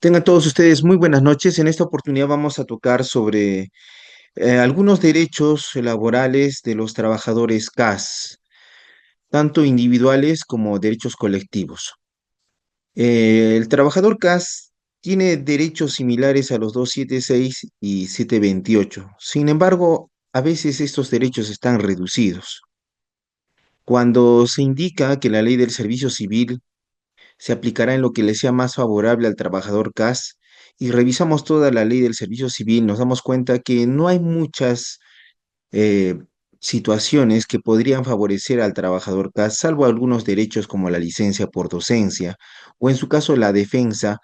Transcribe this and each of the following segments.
Tengan todos ustedes muy buenas noches. En esta oportunidad vamos a tocar sobre algunos derechos laborales de los trabajadores CAS, tanto individuales como derechos colectivos. El trabajador CAS tiene derechos similares a los 276 y 728. Sin embargo, a veces estos derechos están reducidos. Cuando se indica que la ley del servicio civil se aplicará en lo que le sea más favorable al trabajador CAS y revisamos toda la ley del servicio civil, nos damos cuenta que no hay muchas eh, situaciones que podrían favorecer al trabajador CAS, salvo algunos derechos como la licencia por docencia o en su caso la defensa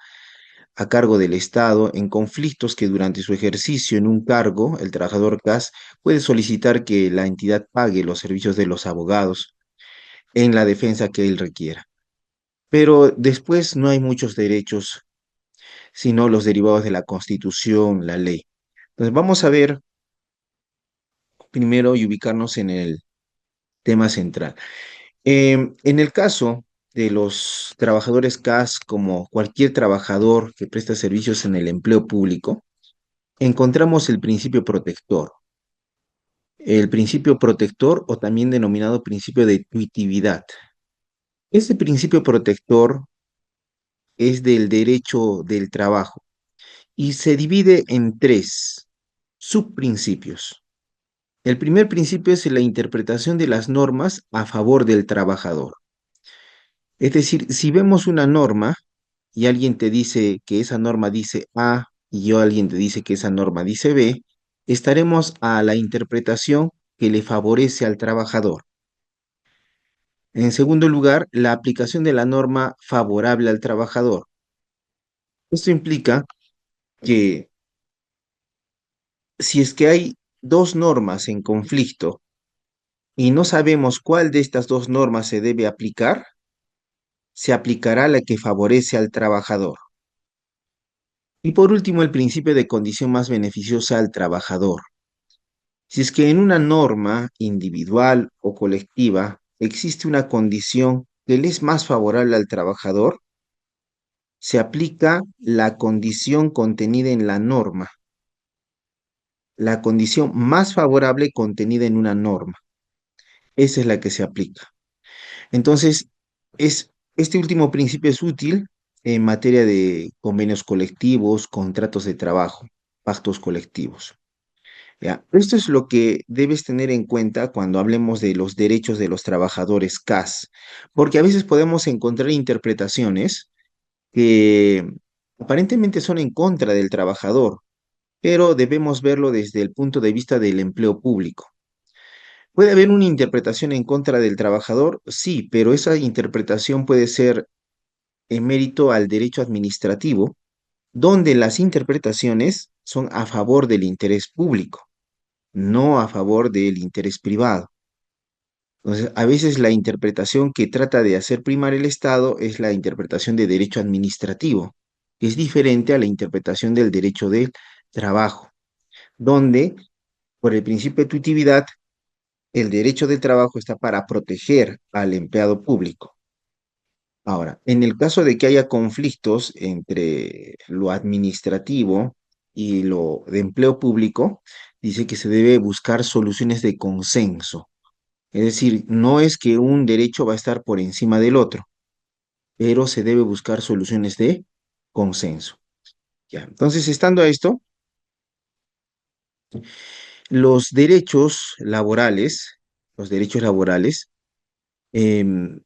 a cargo del Estado en conflictos que durante su ejercicio en un cargo, el trabajador CAS puede solicitar que la entidad pague los servicios de los abogados en la defensa que él requiera. Pero después no hay muchos derechos, sino los derivados de la Constitución, la ley. Entonces vamos a ver primero y ubicarnos en el tema central. En el caso de los trabajadores CAS, como cualquier trabajador que presta servicios en el empleo público, encontramos el principio protector. El principio protector o también denominado principio de tuitividad. Este principio protector es del derecho del trabajo y se divide en tres subprincipios. El primer principio es la interpretación de las normas a favor del trabajador. Es decir, si vemos una norma y alguien te dice que esa norma dice A y alguien te dice que esa norma dice B, estaremos a la interpretación que le favorece al trabajador. En segundo lugar, la aplicación de la norma favorable al trabajador. Esto implica que si es que hay dos normas en conflicto y no sabemos cuál de estas dos normas se debe aplicar, se aplicará la que favorece al trabajador. Y por último, el principio de condición más beneficiosa al trabajador. Si es que en una norma individual o colectiva existe una condición que le es más favorable al trabajador, se aplica la condición contenida en la norma, la condición más favorable contenida en una norma. Esa es la que se aplica. Entonces, este último principio es útil en materia de convenios colectivos, contratos de trabajo, pactos colectivos. ¿Ya? Esto es lo que debes tener en cuenta cuando hablemos de los derechos de los trabajadores CAS, porque a veces podemos encontrar interpretaciones que aparentemente son en contra del trabajador, pero debemos verlo desde el punto de vista del empleo público. ¿Puede haber una interpretación en contra del trabajador? Sí, pero esa interpretación puede ser en mérito al derecho administrativo, donde las interpretaciones son a favor del interés público, no a favor del interés privado. Entonces, a veces la interpretación que trata de hacer primar el Estado es la interpretación de derecho administrativo, que es diferente a la interpretación del derecho del trabajo, donde, por el principio de tuitividad, el derecho del trabajo está para proteger al empleado público. Ahora, en el caso de que haya conflictos entre lo administrativo y lo de empleo público, dice que se debe buscar soluciones de consenso. Es decir, no es que un derecho va a estar por encima del otro, pero se debe buscar soluciones de consenso. Ya, entonces, estando a esto, los derechos laborales,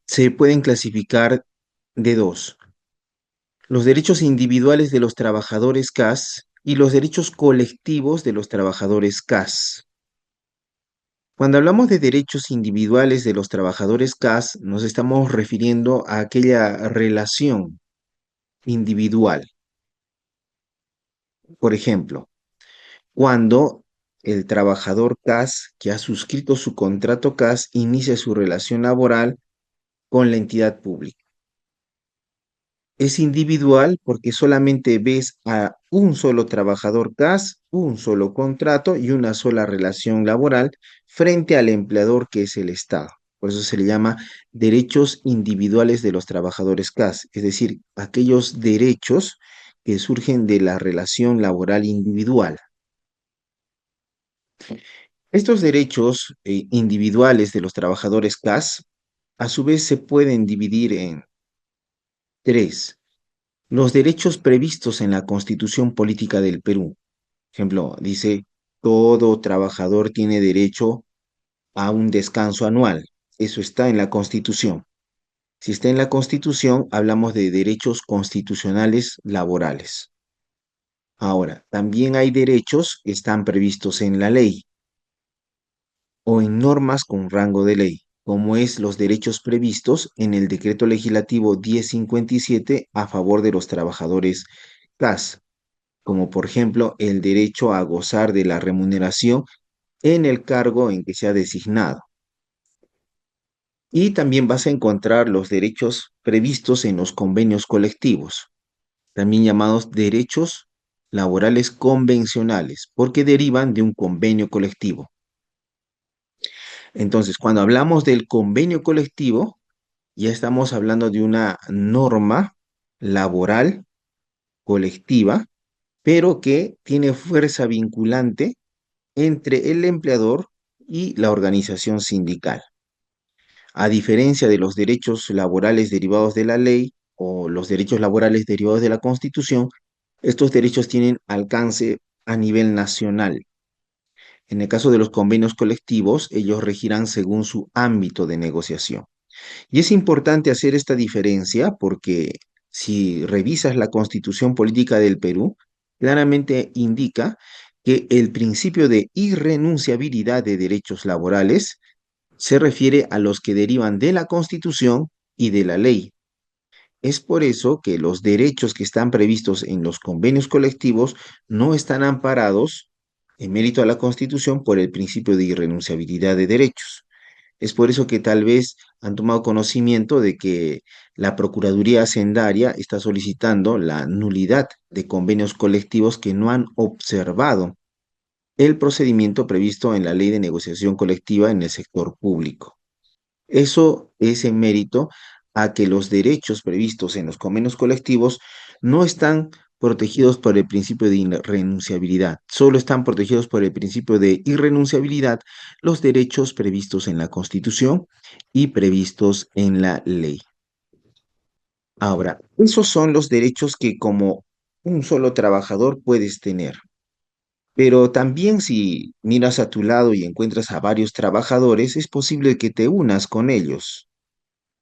se pueden clasificar de dos: los derechos individuales de los trabajadores CAS y los derechos colectivos de los trabajadores CAS. Cuando hablamos de derechos individuales de los trabajadores CAS, nos estamos refiriendo a aquella relación individual. Por ejemplo, cuando el trabajador CAS que ha suscrito su contrato CAS inicia su relación laboral con la entidad pública. Es individual porque solamente ves a un solo trabajador CAS, un solo contrato y una sola relación laboral frente al empleador que es el Estado. Por eso se le llama derechos individuales de los trabajadores CAS, es decir, aquellos derechos que surgen de la relación laboral individual. Estos derechos individuales de los trabajadores CAS, a su vez, se pueden dividir en tres. Los derechos previstos en la Constitución Política del Perú. Por ejemplo, dice, todo trabajador tiene derecho a un descanso anual. Eso está en la Constitución. Si está en la Constitución, hablamos de derechos constitucionales laborales. Ahora, también hay derechos que están previstos en la ley o en normas con rango de ley, como es los derechos previstos en el Decreto Legislativo 1057 a favor de los trabajadores CAS, como por ejemplo el derecho a gozar de la remuneración en el cargo en que se ha designado. Y también vas a encontrar los derechos previstos en los convenios colectivos, también llamados derechos laborales convencionales, porque derivan de un convenio colectivo. Entonces, cuando hablamos del convenio colectivo, ya estamos hablando de una norma laboral colectiva, pero que tiene fuerza vinculante entre el empleador y la organización sindical. A diferencia de los derechos laborales derivados de la ley o los derechos laborales derivados de la Constitución, estos derechos tienen alcance a nivel nacional. En el caso de los convenios colectivos, ellos regirán según su ámbito de negociación. Y es importante hacer esta diferencia porque si revisas la Constitución Política del Perú, claramente indica que el principio de irrenunciabilidad de derechos laborales se refiere a los que derivan de la Constitución y de la ley. Es por eso que los derechos que están previstos en los convenios colectivos no están amparados en mérito a la Constitución por el principio de irrenunciabilidad de derechos. Es por eso que tal vez han tomado conocimiento de que la Procuraduría Hacendaria está solicitando la nulidad de convenios colectivos que no han observado el procedimiento previsto en la Ley de Negociación Colectiva en el sector público. Eso es en mérito a que los derechos previstos en los convenios colectivos no están protegidos por el principio de irrenunciabilidad. Solo están protegidos por el principio de irrenunciabilidad los derechos previstos en la Constitución y previstos en la ley. Ahora, esos son los derechos que como un solo trabajador puedes tener. Pero también si miras a tu lado y encuentras a varios trabajadores, es posible que te unas con ellos.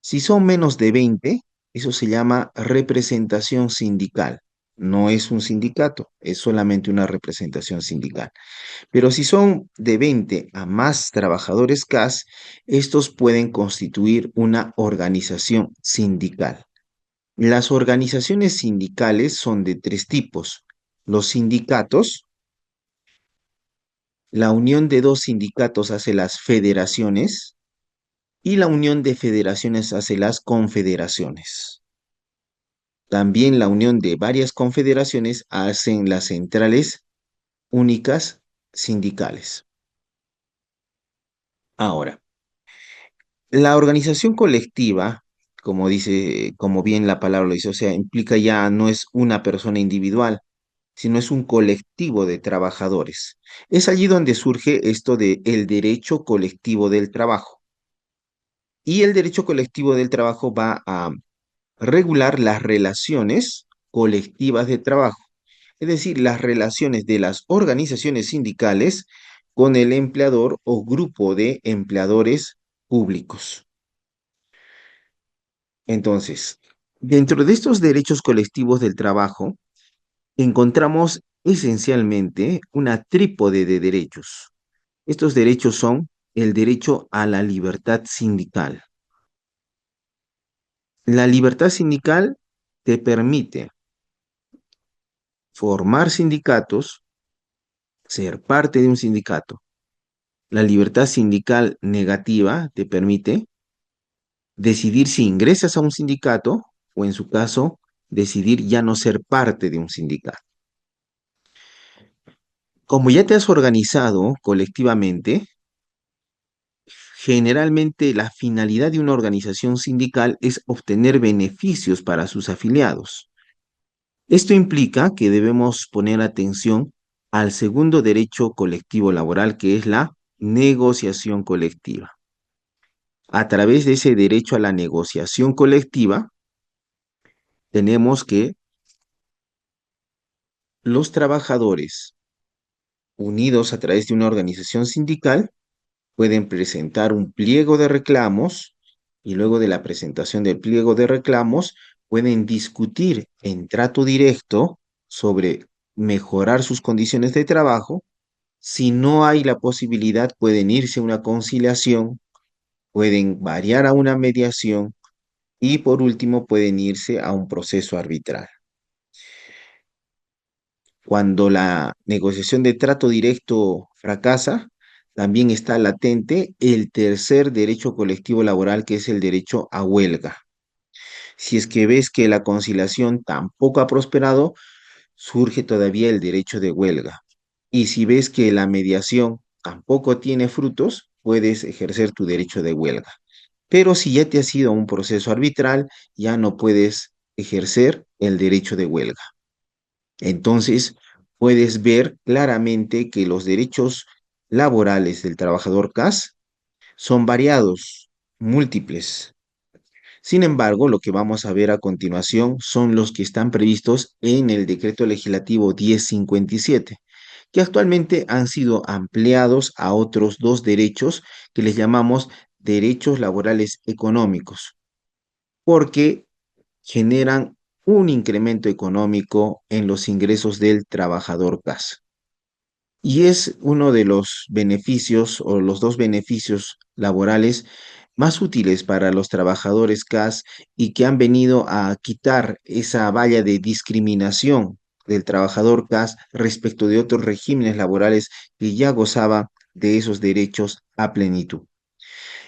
Si son menos de 20, eso se llama representación sindical. No es un sindicato, es solamente una representación sindical. Pero si son de 20 a más trabajadores CAS, estos pueden constituir una organización sindical. Las organizaciones sindicales son de tres tipos. Los sindicatos, la unión de dos sindicatos hace las federaciones y la unión de federaciones hace las confederaciones. También la unión de varias confederaciones hacen las centrales únicas sindicales. Ahora, la organización colectiva, como dice, como bien la palabra lo dice, o sea, implica ya no es una persona individual, sino es un colectivo de trabajadores. Es allí donde surge esto de el derecho colectivo del trabajo. Y el derecho colectivo del trabajo va a regular las relaciones colectivas de trabajo, es decir, las relaciones de las organizaciones sindicales con el empleador o grupo de empleadores públicos. Entonces, dentro de estos derechos colectivos del trabajo, encontramos esencialmente una trípode de derechos. Estos derechos son el derecho a la libertad sindical. La libertad sindical te permite formar sindicatos, ser parte de un sindicato. La libertad sindical negativa te permite decidir si ingresas a un sindicato o, en su caso, decidir ya no ser parte de un sindicato. Como ya te has organizado colectivamente, generalmente la finalidad de una organización sindical es obtener beneficios para sus afiliados. Esto implica que debemos poner atención al segundo derecho colectivo laboral, que es la negociación colectiva. A través de ese derecho a la negociación colectiva, tenemos que los trabajadores, unidos a través de una organización sindical, pueden presentar un pliego de reclamos y luego de la presentación del pliego de reclamos pueden discutir en trato directo sobre mejorar sus condiciones de trabajo. Si no hay la posibilidad, pueden irse a una conciliación, pueden variar a una mediación y por último pueden irse a un proceso arbitral. Cuando la negociación de trato directo fracasa, también está latente el tercer derecho colectivo laboral, que es el derecho a huelga. Si es que ves que la conciliación tampoco ha prosperado, surge todavía el derecho de huelga. Y si ves que la mediación tampoco tiene frutos, puedes ejercer tu derecho de huelga. Pero si ya te has ido a un proceso arbitral, ya no puedes ejercer el derecho de huelga. Entonces, puedes ver claramente que los derechos laborales del trabajador CAS son variados, múltiples. Sin embargo, lo que vamos a ver a continuación son los que están previstos en el Decreto Legislativo 1057, que actualmente han sido ampliados a otros dos derechos que les llamamos derechos laborales económicos, porque generan un incremento económico en los ingresos del trabajador CAS. Y es uno de los beneficios o los dos beneficios laborales más útiles para los trabajadores CAS y que han venido a quitar esa valla de discriminación del trabajador CAS respecto de otros regímenes laborales que ya gozaba de esos derechos a plenitud.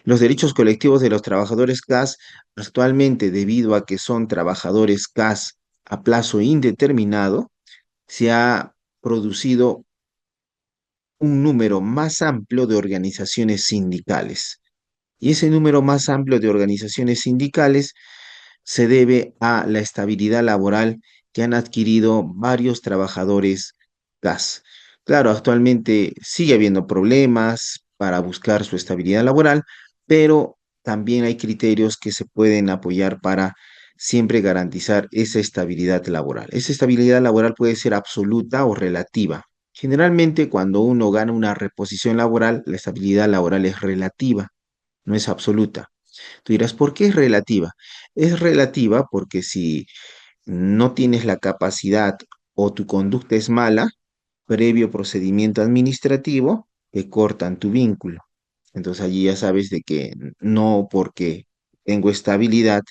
Los derechos colectivos de los trabajadores CAS actualmente, debido a que son trabajadores CAS a plazo indeterminado, se ha producido un número más amplio de organizaciones sindicales. Y ese número más amplio de organizaciones sindicales se debe a la estabilidad laboral que han adquirido varios trabajadores gas. Claro, actualmente sigue habiendo problemas para buscar su estabilidad laboral, pero también hay criterios que se pueden apoyar para siempre garantizar esa estabilidad laboral. Esa estabilidad laboral puede ser absoluta o relativa. Generalmente, cuando uno gana una reposición laboral, la estabilidad laboral es relativa, no es absoluta. Tú dirás, ¿por qué es relativa? Es relativa porque si no tienes la capacidad o tu conducta es mala, previo procedimiento administrativo, te cortan tu vínculo. Entonces allí ya sabes de que no porque tengo estabilidad,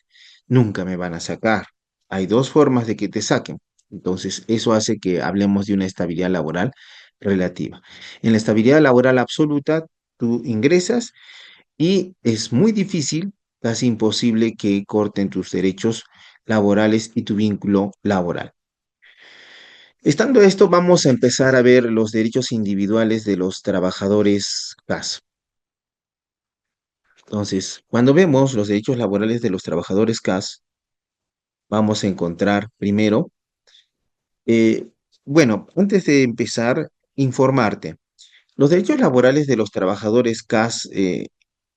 nunca me van a sacar. Hay dos formas de que te saquen. Entonces eso hace que hablemos de una estabilidad laboral relativa. En la estabilidad laboral absoluta, tú ingresas y es muy difícil, casi imposible que corten tus derechos laborales y tu vínculo laboral. Estando esto, vamos a empezar a ver los derechos individuales de los trabajadores CAS. Entonces, cuando vemos los derechos laborales de los trabajadores CAS, vamos a encontrar primero, eh, bueno, antes de empezar, informarte. Los derechos laborales de los trabajadores CAS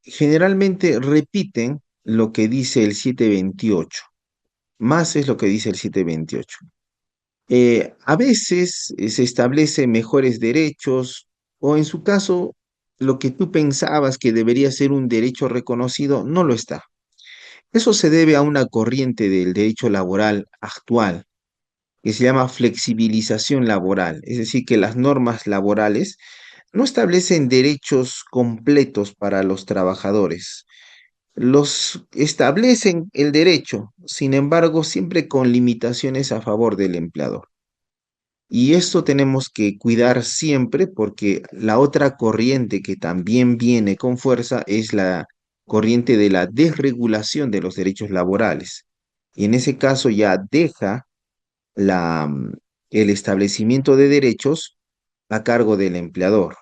generalmente repiten lo que dice el 728. Más es lo que dice el 728. A veces se establecen mejores derechos o en su caso, lo que tú pensabas que debería ser un derecho reconocido no lo está. Eso se debe a una corriente del derecho laboral actual que se llama flexibilización laboral, es decir, que las normas laborales no establecen derechos completos para los trabajadores. Los establecen el derecho, sin embargo, siempre con limitaciones a favor del empleador. Y esto tenemos que cuidar siempre porque la otra corriente que también viene con fuerza es la corriente de la desregulación de los derechos laborales. Y en ese caso ya deja el establecimiento de derechos a cargo del empleador.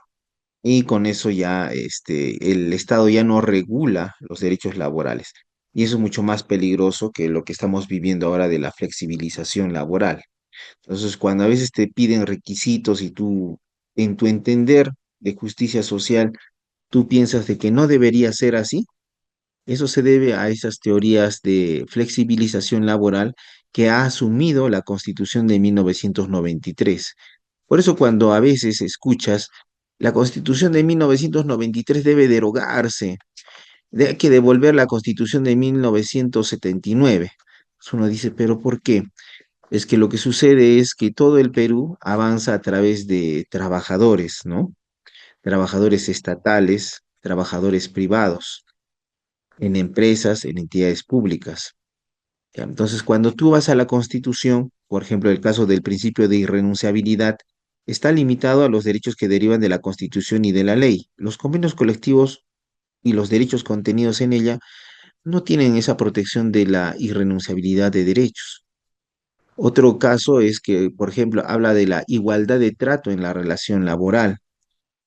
Y con eso ya el Estado ya no regula los derechos laborales. Y eso es mucho más peligroso que lo que estamos viviendo ahora de la flexibilización laboral. Entonces, cuando a veces te piden requisitos y tú, en tu entender de justicia social, tú piensas de que no debería ser así, eso se debe a esas teorías de flexibilización laboral que ha asumido la Constitución de 1993. Por eso cuando a veces escuchas, la Constitución de 1993 debe derogarse, hay que devolver la Constitución de 1979. Entonces uno dice, pero ¿por qué? Es que lo que sucede es que todo el Perú avanza a través de trabajadores, ¿no? Trabajadores estatales, trabajadores privados, en empresas, en entidades públicas. ¿Ya? Entonces, cuando tú vas a la Constitución, por ejemplo, el caso del principio de irrenunciabilidad, está limitado a los derechos que derivan de la Constitución y de la ley. Los convenios colectivos y los derechos contenidos en ella no tienen esa protección de la irrenunciabilidad de derechos. Otro caso es que, por ejemplo, habla de la igualdad de trato en la relación laboral,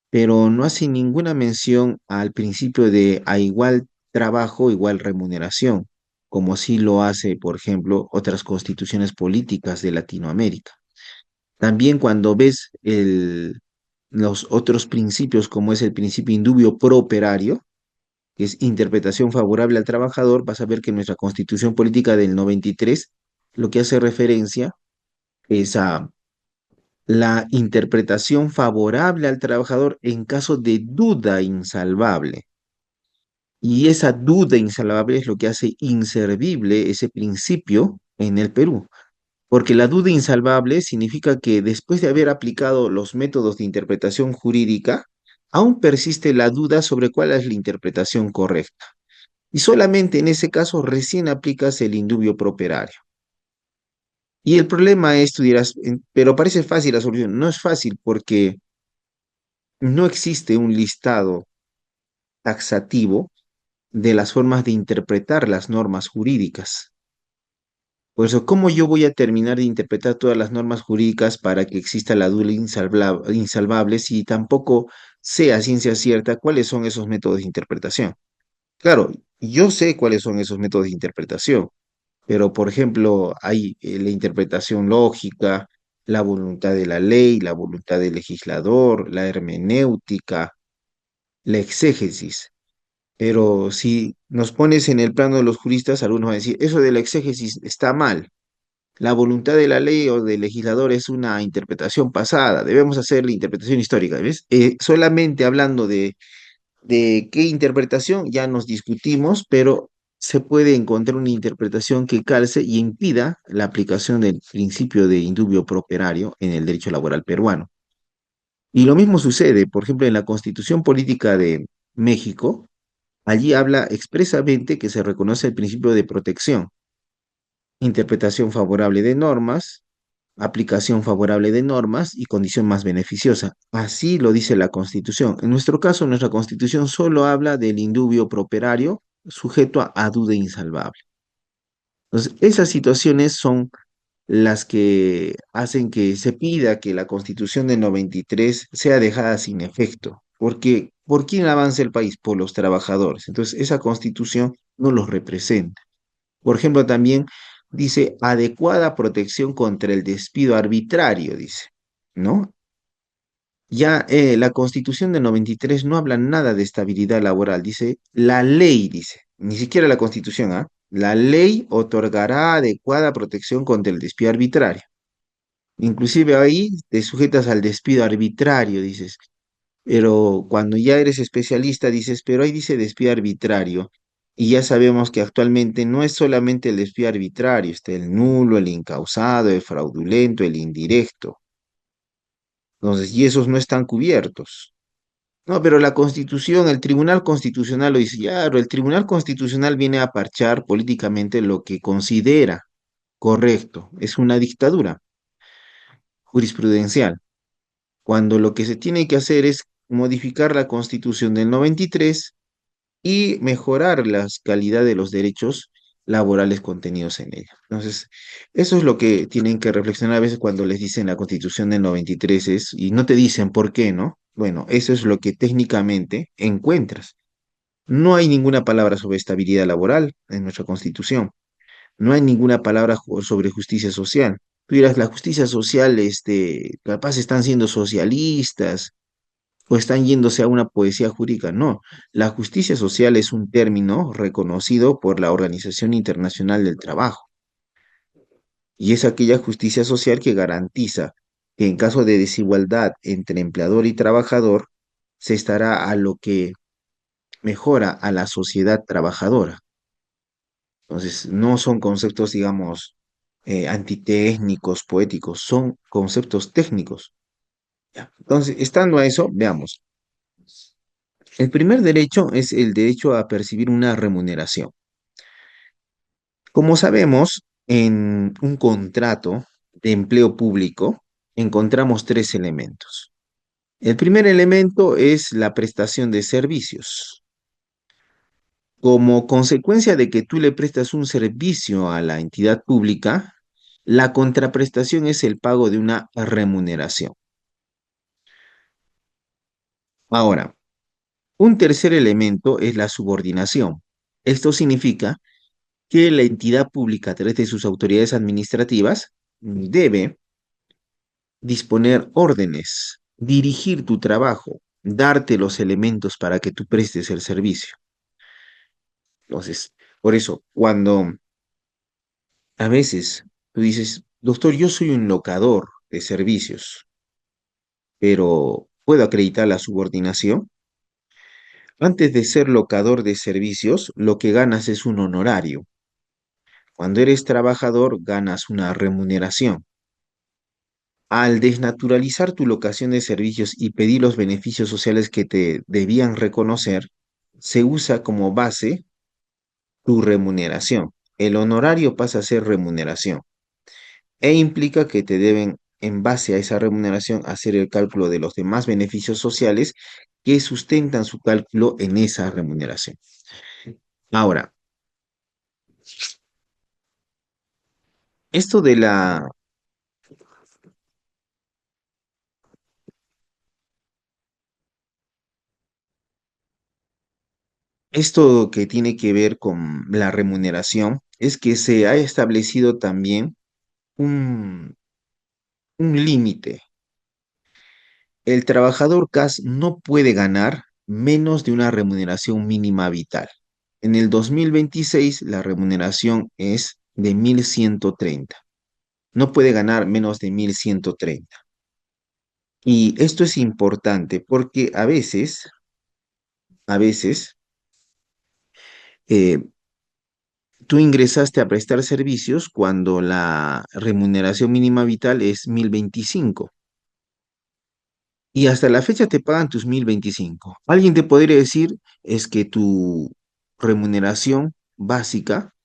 pero no hace ninguna mención al principio de a igual trabajo, igual remuneración, como sí lo hace, por ejemplo, otras constituciones políticas de Latinoamérica. También cuando ves los otros principios, como es el principio indubio pro operario, que es interpretación favorable al trabajador, vas a ver que nuestra constitución política del 93 lo que hace referencia es a la interpretación favorable al trabajador en caso de duda insalvable. Y esa duda insalvable es lo que hace inservible ese principio en el Perú. Porque la duda insalvable significa que después de haber aplicado los métodos de interpretación jurídica, aún persiste la duda sobre cuál es la interpretación correcta. Y solamente en ese caso recién aplicas el indubio properario. Y el problema es, tú dirás, pero parece fácil la solución". No es fácil porque no existe un listado taxativo de las formas de interpretar las normas jurídicas. Por eso, ¿cómo yo voy a terminar de interpretar todas las normas jurídicas para que exista la duda insalvable si tampoco sé a ciencia cierta cuáles son esos métodos de interpretación? Claro, yo sé cuáles son esos métodos de interpretación, pero por ejemplo, hay la interpretación lógica, la voluntad de la ley, la voluntad del legislador, la hermenéutica, la exégesis. Pero si nos pones en el plano de los juristas, algunos van a decir, eso de la exégesis está mal. La voluntad de la ley o del legislador es una interpretación pasada. Debemos hacer la interpretación histórica, ¿ves? Solamente hablando de qué interpretación ya nos discutimos, pero se puede encontrar una interpretación que calce y impida la aplicación del principio de indubio pro operario en el derecho laboral peruano. Y lo mismo sucede, por ejemplo, en la Constitución Política de México. Allí habla expresamente que se reconoce el principio de protección, interpretación favorable de normas, aplicación favorable de normas y condición más beneficiosa. Así lo dice la Constitución. En nuestro caso, nuestra Constitución solo habla del indubio properario sujeto a duda insalvable. Entonces, esas situaciones son las que hacen que se pida que la Constitución del 93 sea dejada sin efecto. Porque, ¿por quién avanza el país? Por los trabajadores. Entonces, esa Constitución no los representa. Por ejemplo, también dice adecuada protección contra el despido arbitrario, dice, ¿no? Ya la Constitución del 93 no habla nada de estabilidad laboral, dice la ley, dice, ni siquiera la Constitución, ¿ah? La ley otorgará adecuada protección contra el despido arbitrario. Inclusive ahí te sujetas al despido arbitrario, dices, pero cuando ya eres especialista dices, pero ahí dice despido arbitrario. Y ya sabemos que actualmente no es solamente el despido arbitrario, está el nulo, el incausado, el fraudulento, el indirecto. Entonces, y esos no están cubiertos. No, pero la Constitución, el Tribunal Constitucional lo dice, claro, el Tribunal Constitucional viene a parchar políticamente lo que considera correcto. Es una dictadura jurisprudencial, cuando lo que se tiene que hacer es modificar la Constitución del 93 y mejorar la calidad de los derechos laborales contenidos en ella. Entonces, eso es lo que tienen que reflexionar a veces cuando les dicen la Constitución del 93 es, y no te dicen por qué, ¿no? Bueno, eso es lo que técnicamente encuentras. No hay ninguna palabra sobre estabilidad laboral en nuestra Constitución. No hay ninguna palabra sobre justicia social. Tú dirás, la justicia social, capaz están siendo socialistas o están yéndose a una poesía jurídica. No, la justicia social es un término reconocido por la Organización Internacional del Trabajo y es aquella justicia social que garantiza que en caso de desigualdad entre empleador y trabajador, se estará a lo que mejora a la sociedad trabajadora. Entonces, no son conceptos, digamos, antitécnicos, poéticos, son conceptos técnicos. Ya. Entonces, estando a eso, veamos. El primer derecho es el derecho a percibir una remuneración. Como sabemos, en un contrato de empleo público encontramos tres elementos. El primer elemento es la prestación de servicios. Como consecuencia de que tú le prestas un servicio a la entidad pública, la contraprestación es el pago de una remuneración. Ahora, un tercer elemento es la subordinación. Esto significa que la entidad pública, a través de sus autoridades administrativas, debe disponer órdenes, dirigir tu trabajo, darte los elementos para que tú prestes el servicio. Entonces, por eso, cuando a veces tú dices, doctor, yo soy un locador de servicios, pero ¿puedo acreditar la subordinación? Antes de ser locador de servicios, lo que ganas es un honorario. Cuando eres trabajador, ganas una remuneración. Al desnaturalizar tu locación de servicios y pedir los beneficios sociales que te debían reconocer, se usa como base tu remuneración. El honorario pasa a ser remuneración e implica que te deben, en base a esa remuneración, hacer el cálculo de los demás beneficios sociales que sustentan su cálculo en esa remuneración. Ahora, esto de la, esto que tiene que ver con la remuneración es que se ha establecido también un, un límite. El trabajador CAS no puede ganar menos de una remuneración mínima vital. En el 2026 la remuneración es de 1.130. No puede ganar menos de 1.130. Y esto es importante porque a veces, eh, tú ingresaste a prestar servicios cuando la remuneración mínima vital es 1.025 y hasta la fecha te pagan tus 1.025. Alguien te podría decir es que tu remuneración básica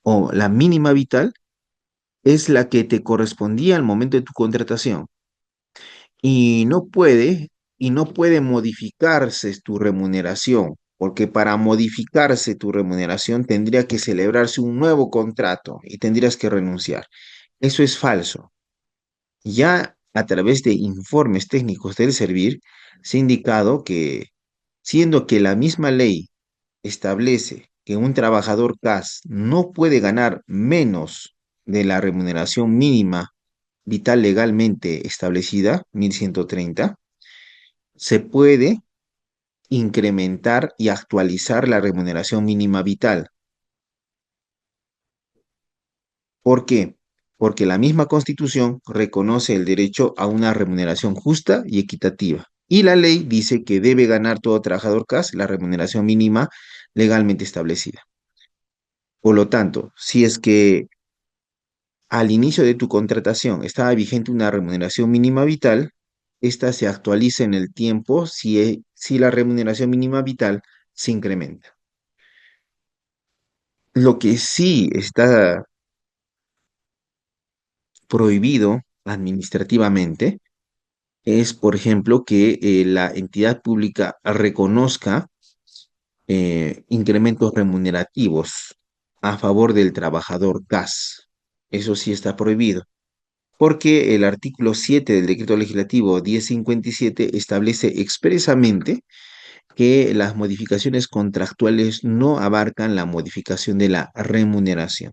o la mínima vital es la que te correspondía al momento de tu contratación y no puede modificarse tu remuneración, porque para modificarse tu remuneración tendría que celebrarse un nuevo contrato y tendrías que renunciar. Eso es falso. Ya a través de informes técnicos del Servir se ha indicado que, siendo que la misma ley establece que un trabajador CAS no puede ganar menos de la remuneración mínima vital legalmente establecida, 1.130, se puede incrementar y actualizar la remuneración mínima vital. ¿Por qué? Porque la misma Constitución reconoce el derecho a una remuneración justa y equitativa. Y la ley dice que debe ganar todo trabajador CAS la remuneración mínima legalmente establecida. Por lo tanto, si es que al inicio de tu contratación estaba vigente una remuneración mínima vital, esta se actualiza en el tiempo si la remuneración mínima vital se incrementa. Lo que sí está prohibido administrativamente es, por ejemplo, que la entidad pública reconozca incrementos remunerativos a favor del trabajador CAS. Eso sí está prohibido, porque el artículo 7 del decreto legislativo 1057 establece expresamente que las modificaciones contractuales no abarcan la modificación de la remuneración,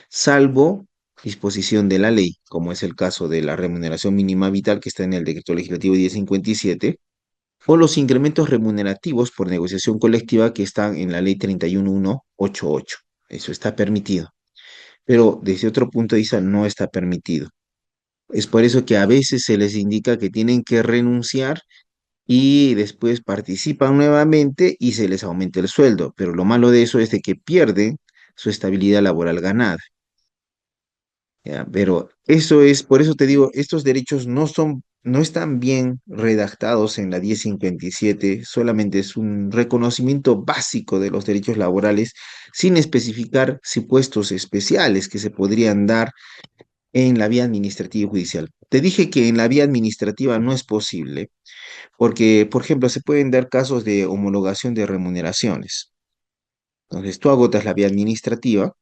salvo disposición de la ley, como es el caso de la remuneración mínima vital que está en el Decreto Legislativo 1057, o los incrementos remunerativos por negociación colectiva que están en la Ley 31188. Eso está permitido, pero desde otro punto de vista no está permitido. Es por eso que a veces se les indica que tienen que renunciar y después participan nuevamente y se les aumenta el sueldo, pero lo malo de eso es de que pierden su estabilidad laboral ganada. ¿Ya? Pero eso es, por eso te digo, estos derechos no están bien redactados en la 1057, solamente es un reconocimiento básico de los derechos laborales sin especificar supuestos especiales que se podrían dar en la vía administrativa y judicial. Te dije que en la vía administrativa no es posible, porque, por ejemplo, se pueden dar casos de homologación de remuneraciones. Entonces, tú agotas la vía administrativa.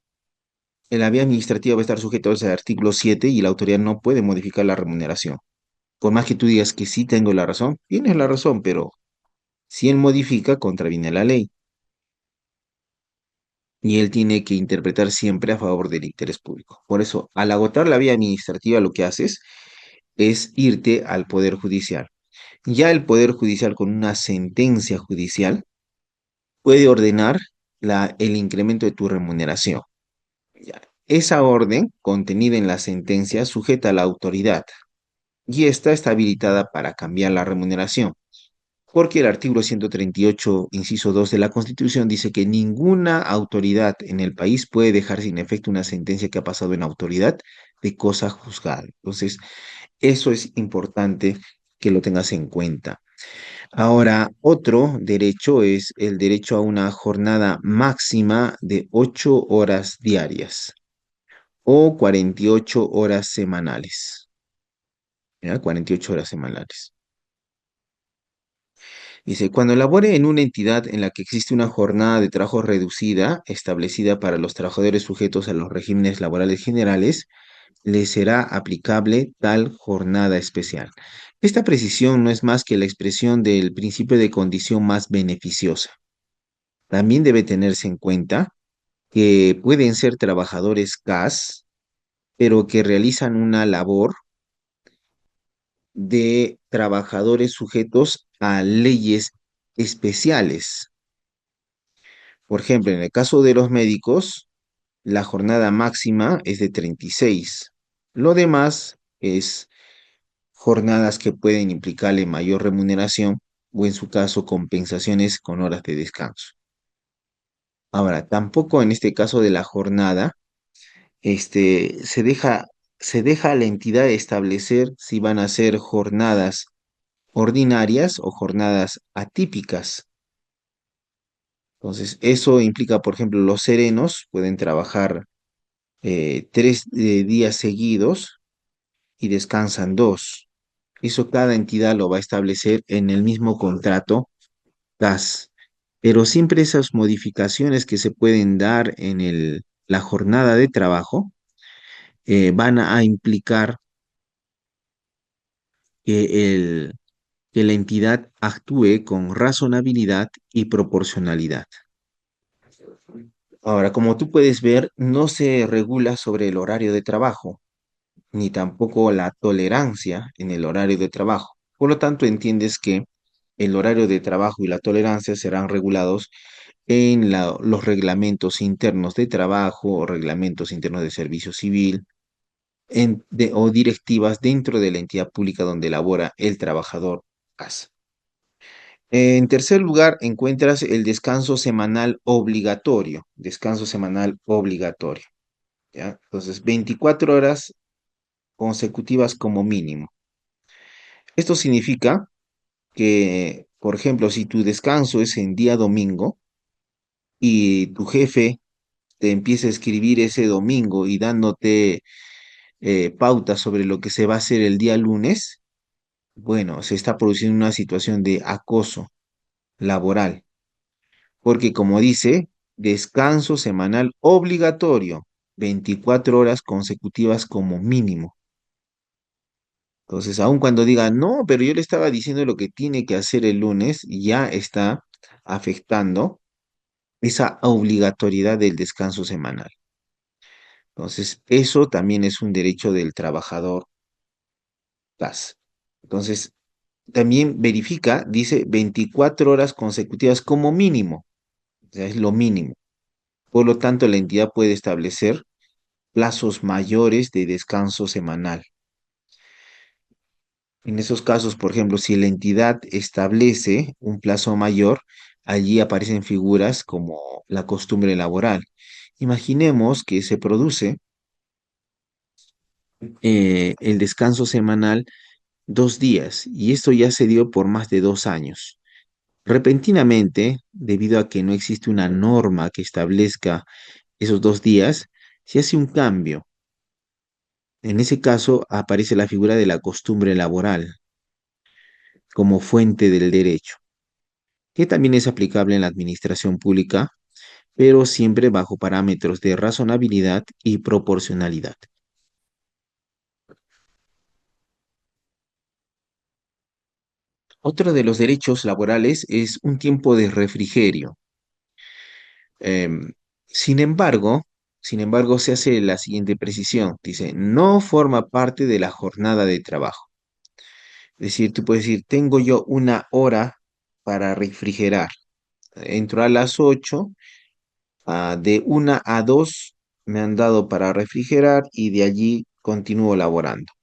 En la vía administrativa va a estar sujeto al artículo 7 y la autoridad no puede modificar la remuneración. Por más que tú digas que sí tengo la razón, tienes la razón, pero si él modifica, contraviene la ley. Y él tiene que interpretar siempre a favor del interés público. Por eso, al agotar la vía administrativa, lo que haces es irte al Poder Judicial. Ya el Poder Judicial, con una sentencia judicial, puede ordenar el incremento de tu remuneración. Ya. Esa orden, contenida en la sentencia, sujeta a la autoridad y está habilitada para cambiar la remuneración, porque el artículo 138, inciso 2 de la Constitución dice que ninguna autoridad en el país puede dejar sin efecto una sentencia que ha pasado en autoridad de cosa juzgada. Entonces, eso es importante que lo tengas en cuenta. Ahora, otro derecho es el derecho a una jornada máxima de 8 horas diarias o 48 horas semanales. ¿Ya? 48 horas semanales. Dice, cuando labore en una entidad en la que existe una jornada de trabajo reducida establecida para los trabajadores sujetos a los regímenes laborales generales, le será aplicable tal jornada especial. Esta precisión no es más que la expresión del principio de condición más beneficiosa. También debe tenerse en cuenta que pueden ser trabajadores CAS, pero que realizan una labor de trabajadores sujetos a leyes especiales. Por ejemplo, en el caso de los médicos, la jornada máxima es de 36. Lo demás es jornadas que pueden implicarle mayor remuneración o en su caso compensaciones con horas de descanso. Ahora, tampoco en este caso de la jornada, este, se deja a la entidad establecer si van a ser jornadas ordinarias o jornadas atípicas. Entonces, eso implica, por ejemplo, los serenos pueden trabajar 3 días seguidos y descansan 2. Eso cada entidad lo va a establecer en el mismo contrato CAS. Pero siempre esas modificaciones que se pueden dar en la jornada de trabajo van a implicar que, que la entidad actúe con razonabilidad y proporcionalidad. Ahora, como tú puedes ver, no se regula sobre el horario de trabajo, ni tampoco la tolerancia en el horario de trabajo. Por lo tanto, entiendes que el horario de trabajo y la tolerancia serán regulados en los reglamentos internos de trabajo o reglamentos internos de servicio civil o directivas dentro de la entidad pública donde labora el trabajador CAS. En tercer lugar, encuentras el descanso semanal obligatorio. Descanso semanal obligatorio. ¿Ya? Entonces, 24 horas consecutivas como mínimo. Esto significa que, por ejemplo, si tu descanso es en día domingo y tu jefe te empieza a escribir ese domingo y dándote pautas sobre lo que se va a hacer el día lunes, bueno, se está produciendo una situación de acoso laboral, porque como dice, descanso semanal obligatorio, 24 horas consecutivas como mínimo. Entonces, aun cuando diga, no, pero yo le estaba diciendo lo que tiene que hacer el lunes, ya está afectando esa obligatoriedad del descanso semanal. Entonces, eso también es un derecho del trabajador CAS. Entonces, también verifica, dice 24 horas consecutivas como mínimo, o sea, es lo mínimo. Por lo tanto, la entidad puede establecer plazos mayores de descanso semanal. En esos casos, por ejemplo, si la entidad establece un plazo mayor, allí aparecen figuras como la costumbre laboral. Imaginemos que se produce el descanso semanal 2 días y esto ya se dio por más de 2 años. Repentinamente, debido a que no existe una norma que establezca esos 2 días, se hace un cambio. En ese caso aparece la figura de la costumbre laboral como fuente del derecho, que también es aplicable en la administración pública, pero siempre bajo parámetros de razonabilidad y proporcionalidad. Otro de los derechos laborales es un tiempo de refrigerio. Em, sin embargo, sin embargo, se hace la siguiente precisión. Dice, no forma parte de la jornada de trabajo. Es decir, tú puedes decir, tengo yo 1 hora para refrigerar. Entro a las 8, de 1 a 2 me han dado para refrigerar y de allí continúo laborando.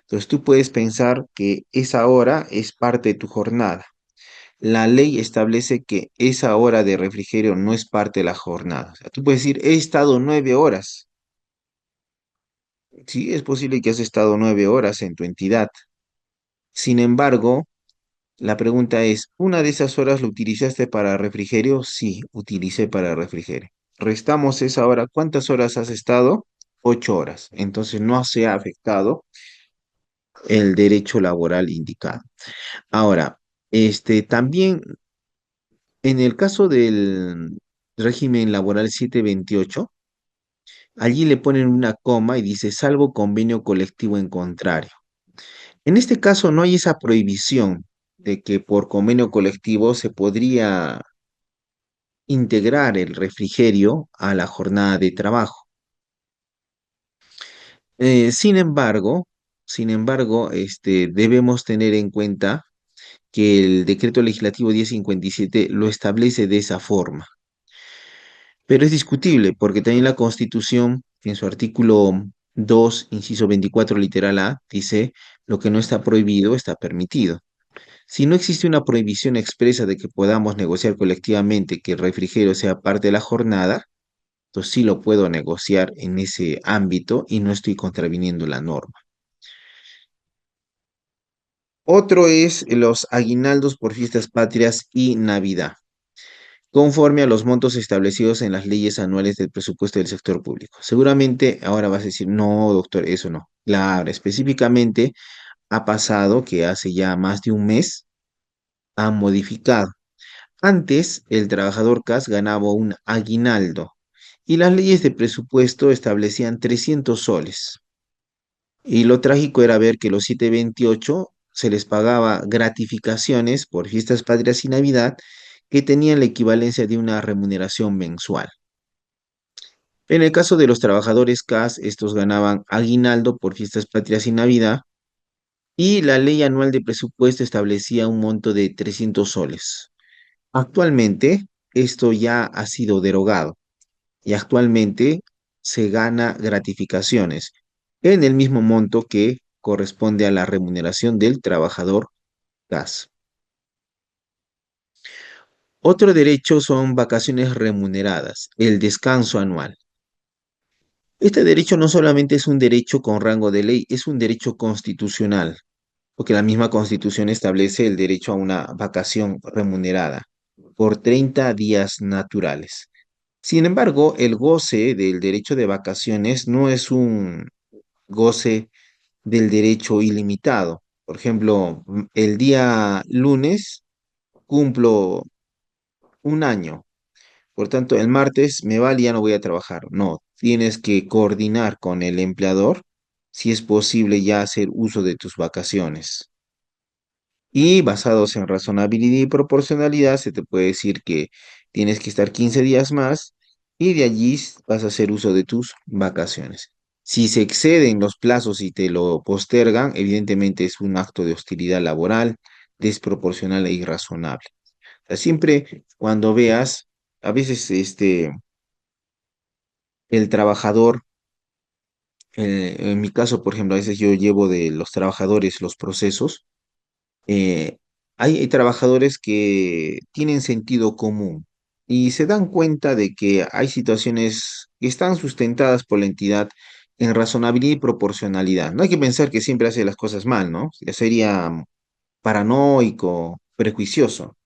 Entonces tú puedes pensar que esa hora es parte de tu jornada. La ley establece que esa hora de refrigerio no es parte de la jornada. O sea, tú puedes decir, he estado 9 horas. Sí, es posible que has estado 9 horas en tu entidad. Sin embargo, la pregunta es, ¿una de esas horas lo utilizaste para refrigerio? Sí, utilicé para refrigerio. Restamos esa hora. ¿Cuántas horas has estado? 8 horas. Entonces no se ha afectado el derecho laboral indicado. Ahora, también en el caso del régimen laboral 728, allí le ponen una coma y dice, salvo convenio colectivo en contrario. En este caso no hay esa prohibición de que por convenio colectivo se podría integrar el refrigerio a la jornada de trabajo. Sin embargo, debemos tener en cuenta que el decreto legislativo 1057 lo establece de esa forma. Pero es discutible porque también la Constitución, en su artículo 2, inciso 24, literal A, dice, lo que no está prohibido está permitido. Si no existe una prohibición expresa de que podamos negociar colectivamente que el refrigerio sea parte de la jornada, entonces sí lo puedo negociar en ese ámbito y no estoy contraviniendo la norma. Otro es los aguinaldos por fiestas patrias y Navidad, conforme a los montos establecidos en las leyes anuales del presupuesto del sector público. Seguramente ahora vas a decir, no, doctor, eso no. Claro, específicamente ha pasado que hace ya más de un mes han modificado. Antes, el trabajador CAS ganaba un aguinaldo y las leyes de presupuesto establecían 300 soles. Y lo trágico era ver que los 728 se les pagaba gratificaciones por fiestas patrias y Navidad que tenían la equivalencia de una remuneración mensual. En el caso de los trabajadores CAS, estos ganaban aguinaldo por fiestas patrias y Navidad y la ley anual de presupuesto establecía un monto de 300 soles. Actualmente, esto ya ha sido derogado y actualmente se gana gratificaciones en el mismo monto que corresponde a la remuneración del trabajador CAS. Otro derecho son vacaciones remuneradas, el descanso anual. Este derecho no solamente es un derecho con rango de ley, es un derecho constitucional, porque la misma Constitución establece el derecho a una vacación remunerada por 30 días naturales. Sin embargo, el goce del derecho de vacaciones no es un goce del derecho ilimitado. Por ejemplo, el día lunes cumplo un año, por tanto, el martes me vale y ya no voy a trabajar. No, tienes que coordinar con el empleador si es posible ya hacer uso de tus vacaciones. Y basados en razonabilidad y proporcionalidad, se te puede decir que tienes que estar 15 días más y de allí vas a hacer uso de tus vacaciones. Si se exceden los plazos y te lo postergan, evidentemente es un acto de hostilidad laboral desproporcional e irrazonable. O sea, siempre cuando veas, a veces el trabajador, en mi caso, por ejemplo, a veces yo llevo de los trabajadores los procesos. eh, hay trabajadores que tienen sentido común y se dan cuenta de que hay situaciones que están sustentadas por la entidad en razonabilidad y proporcionalidad. No hay que pensar que siempre hace las cosas mal, ¿no? Ya sería paranoico, prejuicioso,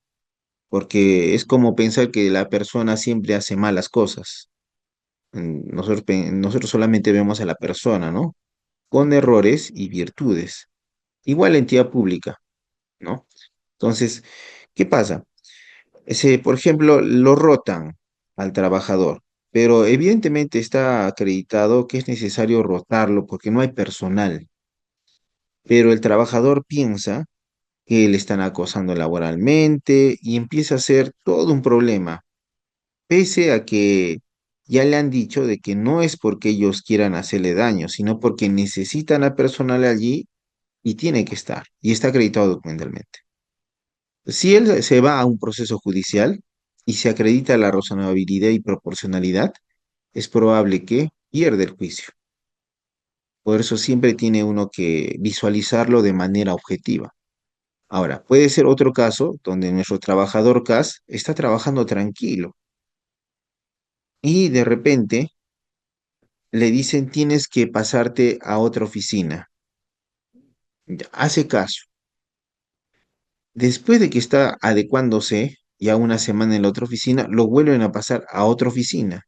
porque es como pensar que la persona siempre hace malas cosas. Nosotros solamente vemos a la persona, ¿no? Con errores y virtudes. Igual la entidad pública, ¿no? Entonces, ¿qué pasa? Por ejemplo, lo rotan al trabajador, pero evidentemente está acreditado que es necesario rotarlo porque no hay personal, pero el trabajador piensa que le están acosando laboralmente y empieza a ser todo un problema, pese a que ya le han dicho de que no es porque ellos quieran hacerle daño, sino porque necesitan a personal allí y tiene que estar, y está acreditado documentalmente. Si él se va a un proceso judicial y se acredita la razonabilidad y proporcionalidad, es probable que pierda el juicio. Por eso siempre tiene uno que visualizarlo de manera objetiva. Ahora, puede ser otro caso donde nuestro trabajador CAS está trabajando tranquilo y de repente le dicen tienes que pasarte a otra oficina. Ya, hace caso. Después de que está adecuándose ya una semana en la otra oficina, lo vuelven a pasar a otra oficina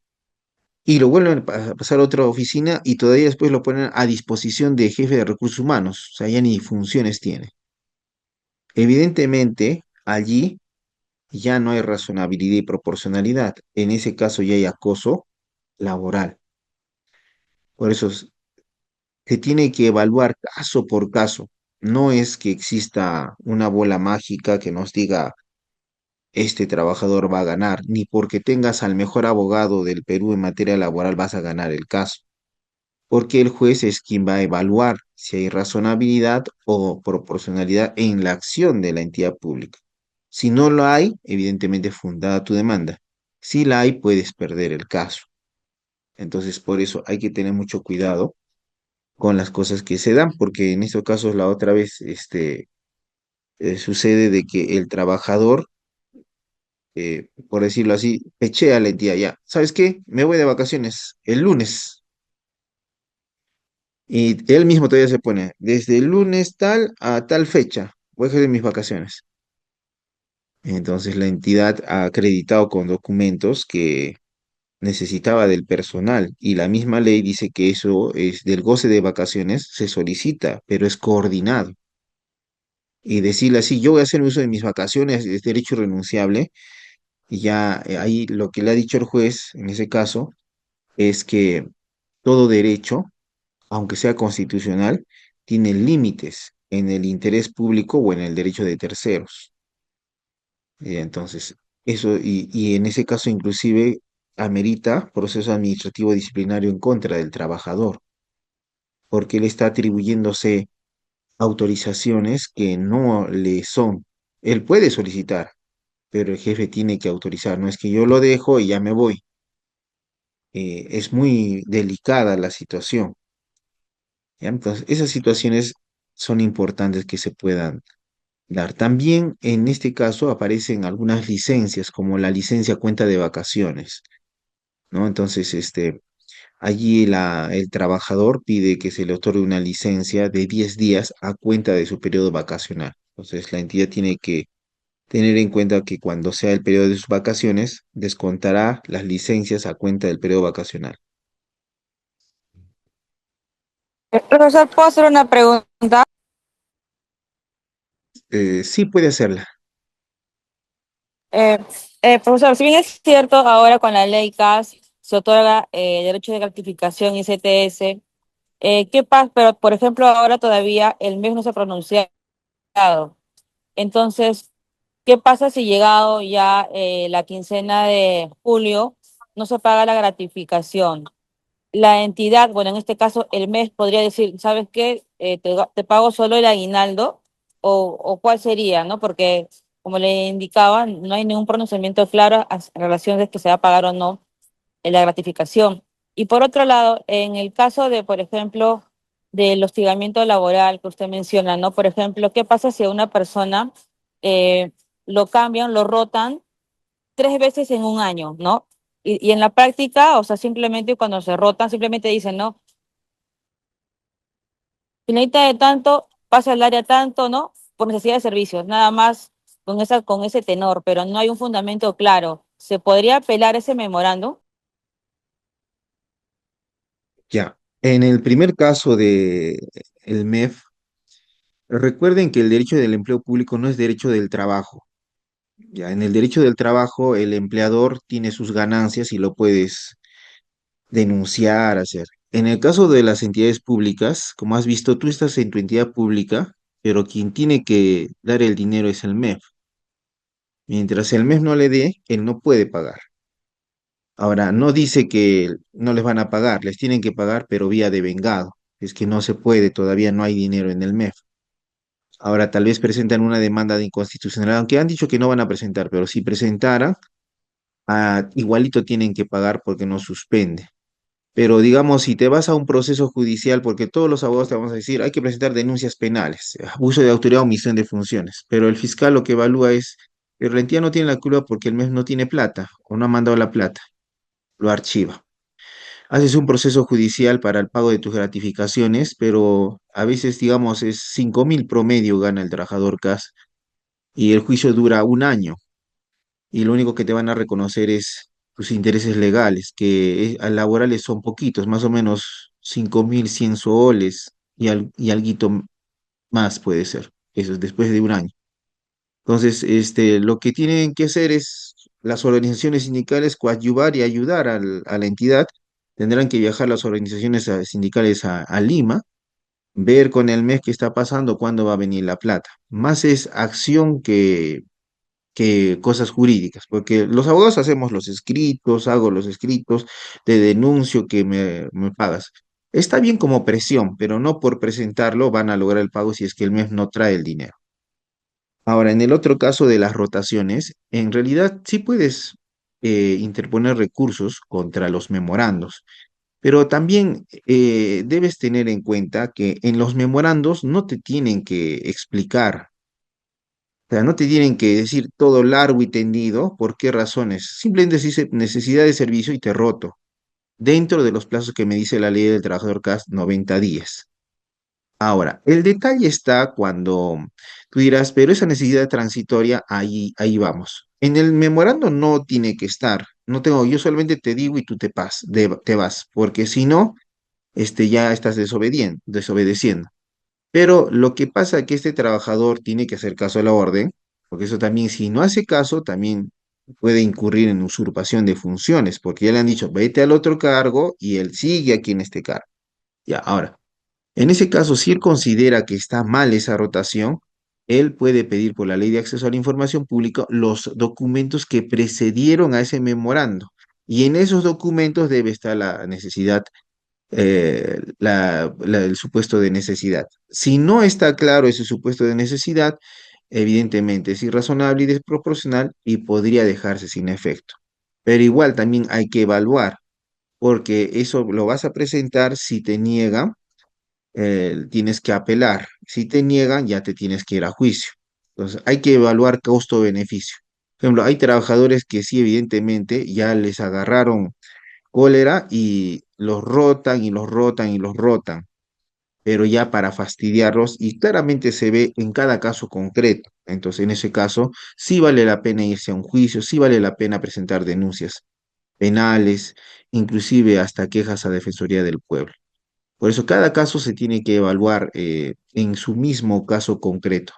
y lo vuelven a pasar a otra oficina y todavía después lo ponen a disposición de jefe de recursos humanos, o sea, ya ni funciones tiene. Evidentemente, allí ya no hay razonabilidad y proporcionalidad. En ese caso ya hay acoso laboral. Por eso se tiene que evaluar caso por caso. No es que exista una bola mágica que nos diga este trabajador va a ganar, ni porque tengas al mejor abogado del Perú en materia laboral vas a ganar el caso, porque el juez es quien va a evaluar si hay razonabilidad o proporcionalidad en la acción de la entidad pública. Si no lo hay, evidentemente es fundada tu demanda. Si la hay, puedes perder el caso. Entonces, por eso hay que tener mucho cuidado con las cosas que se dan, porque en estos casos la otra vez sucede de que el trabajador, por decirlo así, pechea a la entidad ya. ¿Sabes qué? Me voy de vacaciones el lunes. Y él mismo todavía se pone, desde el lunes tal a tal fecha, voy a hacer mis vacaciones. Entonces la entidad ha acreditado con documentos que necesitaba del personal y la misma ley dice que eso es del goce de vacaciones, se solicita, pero es coordinado. Y decirle así, yo voy a hacer uso de mis vacaciones, es derecho irrenunciable, y ya ahí lo que le ha dicho el juez en ese caso es que todo derecho aunque sea constitucional, tiene límites en el interés público o en el derecho de terceros. Entonces, eso, y en ese caso inclusive amerita proceso administrativo disciplinario en contra del trabajador, porque él está atribuyéndose autorizaciones que no le son. Él puede solicitar, pero el jefe tiene que autorizar. No es que yo lo dejo y ya me voy. Es muy delicada la situación. ¿Ya? Entonces, esas situaciones son importantes que se puedan dar. También en este caso aparecen algunas licencias, como la licencia cuenta de vacaciones, ¿no? Entonces, allí el trabajador pide que se le otorgue una licencia de 10 días a cuenta de su periodo vacacional. Entonces, la entidad tiene que tener en cuenta que cuando sea el periodo de sus vacaciones, descontará las licencias a cuenta del periodo vacacional. Profesor, ¿puedo hacer una pregunta? Sí puede hacerla. Eh, Profesor, si bien es cierto, ahora con la ley CAS se otorga derecho de gratificación y CTS, ¿qué pasa? Pero, por ejemplo, ahora todavía el mes no se ha pronunciado. Entonces, ¿qué pasa si llegado ya la quincena de julio? no se paga la gratificación. La entidad, bueno, en este caso el mes podría decir, ¿sabes qué? Te pago solo el aguinaldo o cuál sería, ¿no? Porque como le indicaba, no hay ningún pronunciamiento claro en relación de que se va a pagar o no la gratificación. Y por otro lado, en el caso de, por ejemplo, del hostigamiento laboral que usted menciona, ¿no? Por ejemplo, ¿qué pasa si a una persona eh, lo cambian, lo rotan 3 veces en un año, ¿no? Y en la práctica, o sea, simplemente cuando se rotan, simplemente dicen, no, finalita de tanto, pasa al área tanto, ¿no? Por necesidad de servicios, nada más con ese tenor, pero no hay un fundamento claro. ¿Se podría apelar ese memorando? Ya, en el primer caso de el MEF, recuerden que el derecho del empleo público no es derecho del trabajo. Ya, en el derecho del trabajo, el empleador tiene sus ganancias y lo puedes denunciar, hacer. En el caso de las entidades públicas, como has visto, tú estás en tu entidad pública, pero quien tiene que dar el dinero es el MEF. Mientras el MEF no le dé, él no puede pagar. Ahora, no dice que no les van a pagar, les tienen que pagar, pero vía de vengado. Es que no se puede, todavía no hay dinero en el MEF. Ahora, tal vez presentan una demanda de inconstitucionalidad, aunque han dicho que no van a presentar, pero si presentaran, igualito tienen que pagar porque no suspende. Pero digamos, si te vas a un proceso judicial, porque todos los abogados te vamos a decir, hay que presentar denuncias penales, abuso de autoridad, omisión de funciones, pero el fiscal lo que evalúa es, pero la entidad no tiene la culpa porque el mes no tiene plata o no ha mandado la plata, lo archiva. Haces un proceso judicial para el pago de tus gratificaciones, pero a veces, digamos, es 5.000 promedio gana el trabajador CAS y el juicio dura un año y lo único que te van a reconocer es tus intereses legales, que laborales son poquitos, más o menos 5.100 soles y alguito más puede ser, eso es después de un año. Entonces, lo que tienen que hacer es las organizaciones sindicales coadyuvar y ayudar a la entidad. Tendrán que viajar las organizaciones sindicales a Lima, ver con el mes qué está pasando, cuándo va a venir la plata. Más es acción que cosas jurídicas, porque los abogados hacemos los escritos, hago los escritos, te denuncio que me pagas. Está bien como presión, pero no por presentarlo van a lograr el pago si es que el mes no trae el dinero. Ahora, en el otro caso de las rotaciones, en realidad sí puedes interponer recursos contra los memorandos, pero también debes tener en cuenta que en los memorandos no te tienen que explicar, o sea, no te tienen que decir todo largo y tendido por qué razones. Simplemente dice necesidad de servicio y te roto, dentro de los plazos que me dice la ley del trabajador CAS 90 días. Ahora, el detalle está cuando tú dirás, pero esa necesidad transitoria, ahí vamos. En el memorando no tiene que estar. No tengo, yo solamente te digo y tú te vas, porque si no, ya estás desobedeciendo. Pero lo que pasa es que este trabajador tiene que hacer caso a la orden, porque eso también, si no hace caso, también puede incurrir en usurpación de funciones, porque ya le han dicho, vete al otro cargo y él sigue aquí en este cargo. Ya, ahora. En ese caso, si él considera que está mal esa rotación, él puede pedir por la ley de acceso a la información pública los documentos que precedieron a ese memorando. Y en esos documentos debe estar la necesidad, el supuesto de necesidad. Si no está claro ese supuesto de necesidad, evidentemente es irrazonable y desproporcional y podría dejarse sin efecto. Pero igual también hay que evaluar, porque eso lo vas a presentar si te niegan tienes que apelar. Si te niegan, ya te tienes que ir a juicio. Entonces, hay que evaluar costo-beneficio. Por ejemplo, hay trabajadores que sí, evidentemente, ya les agarraron cólera y los rotan y los rotan y los rotan, pero ya para fastidiarlos y claramente se ve en cada caso concreto. Entonces, en ese caso, sí vale la pena irse a un juicio, sí vale la pena presentar denuncias penales, inclusive hasta quejas a Defensoría del Pueblo. Por eso cada caso se tiene que evaluar en su mismo caso concreto.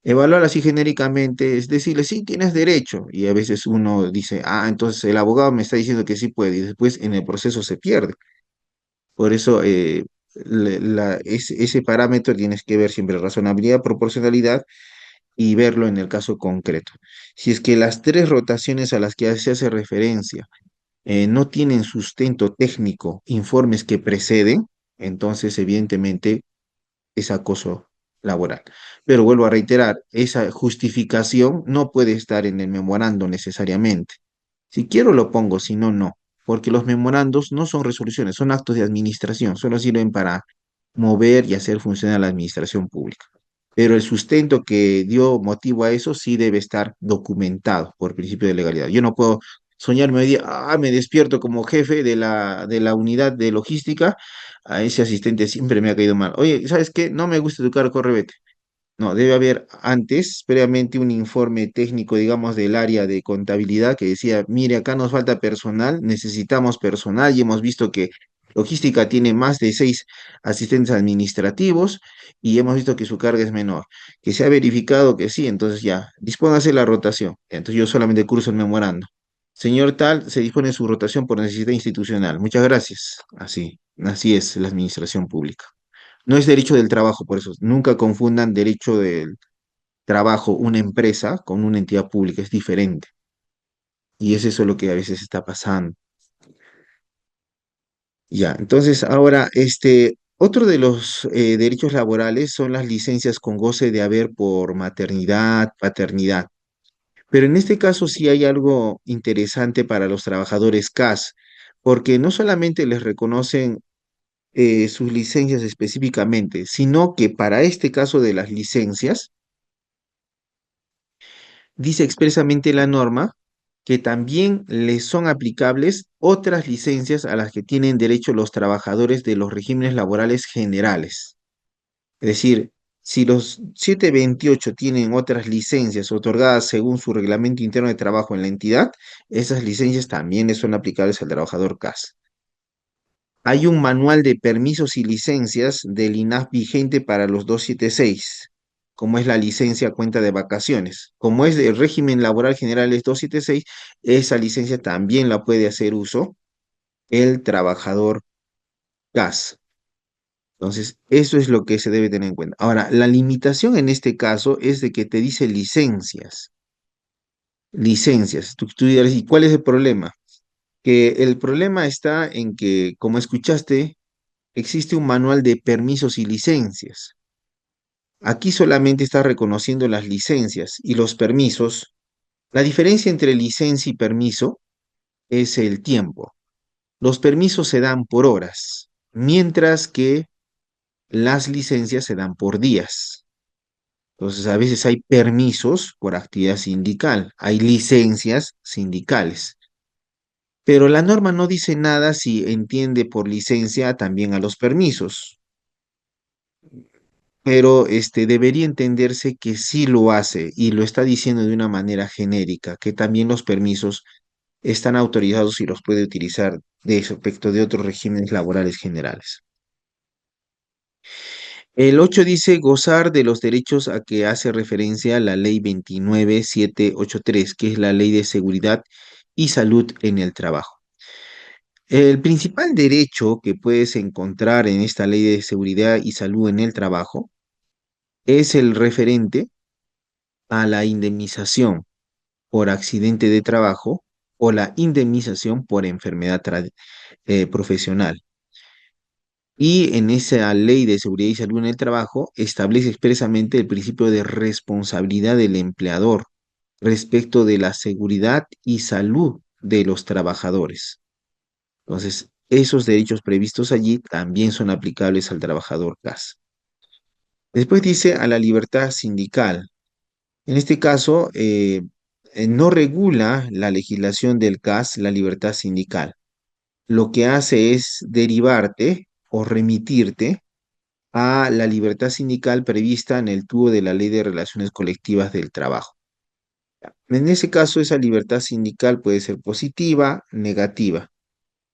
Evaluar así genéricamente es decirle, sí, tienes derecho. Y a veces uno dice, entonces el abogado me está diciendo que sí puede. Y después en el proceso se pierde. Por eso ese parámetro tienes que ver siempre razonabilidad, proporcionalidad y verlo en el caso concreto. Si es que las tres rotaciones a las que se hace referencia no tienen sustento técnico, informes que preceden, entonces evidentemente es acoso laboral. Pero vuelvo a reiterar, esa justificación no puede estar en el memorando necesariamente. Si quiero lo pongo, si no, no. Porque los memorandos no son resoluciones, son actos de administración, solo sirven para mover y hacer funcionar la administración pública. Pero el sustento que dio motivo a eso sí debe estar documentado por principio de legalidad. Yo no puedo soñarme hoy día, me despierto como jefe de la unidad de logística, a ese asistente siempre me ha caído mal. Oye, ¿sabes qué? No me gusta tu cargo, corre, vete. No, debe haber antes, previamente, un informe técnico, digamos, del área de contabilidad que decía, mire, acá nos falta personal, necesitamos personal y hemos visto que logística tiene más de 6 asistentes administrativos y hemos visto que su carga es menor. Que se ha verificado que sí, entonces ya, dispóngase la rotación. Entonces yo solamente curso el memorando. Señor tal, se dispone su rotación por necesidad institucional. Muchas gracias. Así es la administración pública. No es derecho del trabajo, por eso. Nunca confundan derecho del trabajo, una empresa, con una entidad pública, es diferente. Y es eso lo que a veces está pasando. Ya, entonces ahora, otro de los derechos laborales son las licencias con goce de haber por maternidad, paternidad. Pero en este caso sí hay algo interesante para los trabajadores CAS, porque no solamente les reconocen sus licencias específicamente, sino que para este caso de las licencias, dice expresamente la norma que también les son aplicables otras licencias a las que tienen derecho los trabajadores de los regímenes laborales generales. Es decir, si los 728 tienen otras licencias otorgadas según su reglamento interno de trabajo en la entidad, esas licencias también les son aplicables al trabajador CAS. Hay un manual de permisos y licencias del INAF vigente para los 276, como es la licencia cuenta de vacaciones. Como es del régimen laboral general es 276, esa licencia también la puede hacer uso el trabajador CAS. Entonces, eso es lo que se debe tener en cuenta. Ahora, la limitación en este caso es de que te dice licencias. Licencias. Tú dirás, ¿y cuál es el problema? Que el problema está en que, como escuchaste, existe un manual de permisos y licencias. Aquí solamente está reconociendo las licencias y los permisos. La diferencia entre licencia y permiso es el tiempo. Los permisos se dan por horas, mientras que las licencias se dan por días. Entonces, a veces hay permisos por actividad sindical, hay licencias sindicales. Pero la norma no dice nada si entiende por licencia también a los permisos. Pero debería entenderse que sí lo hace y lo está diciendo de una manera genérica, que también los permisos están autorizados y los puede utilizar de respecto de otros regímenes laborales generales. El 8 dice gozar de los derechos a que hace referencia la ley 29783, que es la ley de seguridad y salud en el trabajo. El principal derecho que puedes encontrar en esta ley de seguridad y salud en el trabajo es el referente a la indemnización por accidente de trabajo o la indemnización por enfermedad profesional. Y en esa ley de seguridad y salud en el trabajo establece expresamente el principio de responsabilidad del empleador respecto de la seguridad y salud de los trabajadores. Entonces, esos derechos previstos allí también son aplicables al trabajador CAS. Después dice a la libertad sindical. En este caso, no regula la legislación del CAS la libertad sindical. Lo que hace es derivarte o remitirte a la libertad sindical prevista en el tubo de la Ley de Relaciones Colectivas del Trabajo. En ese caso, esa libertad sindical puede ser positiva, negativa,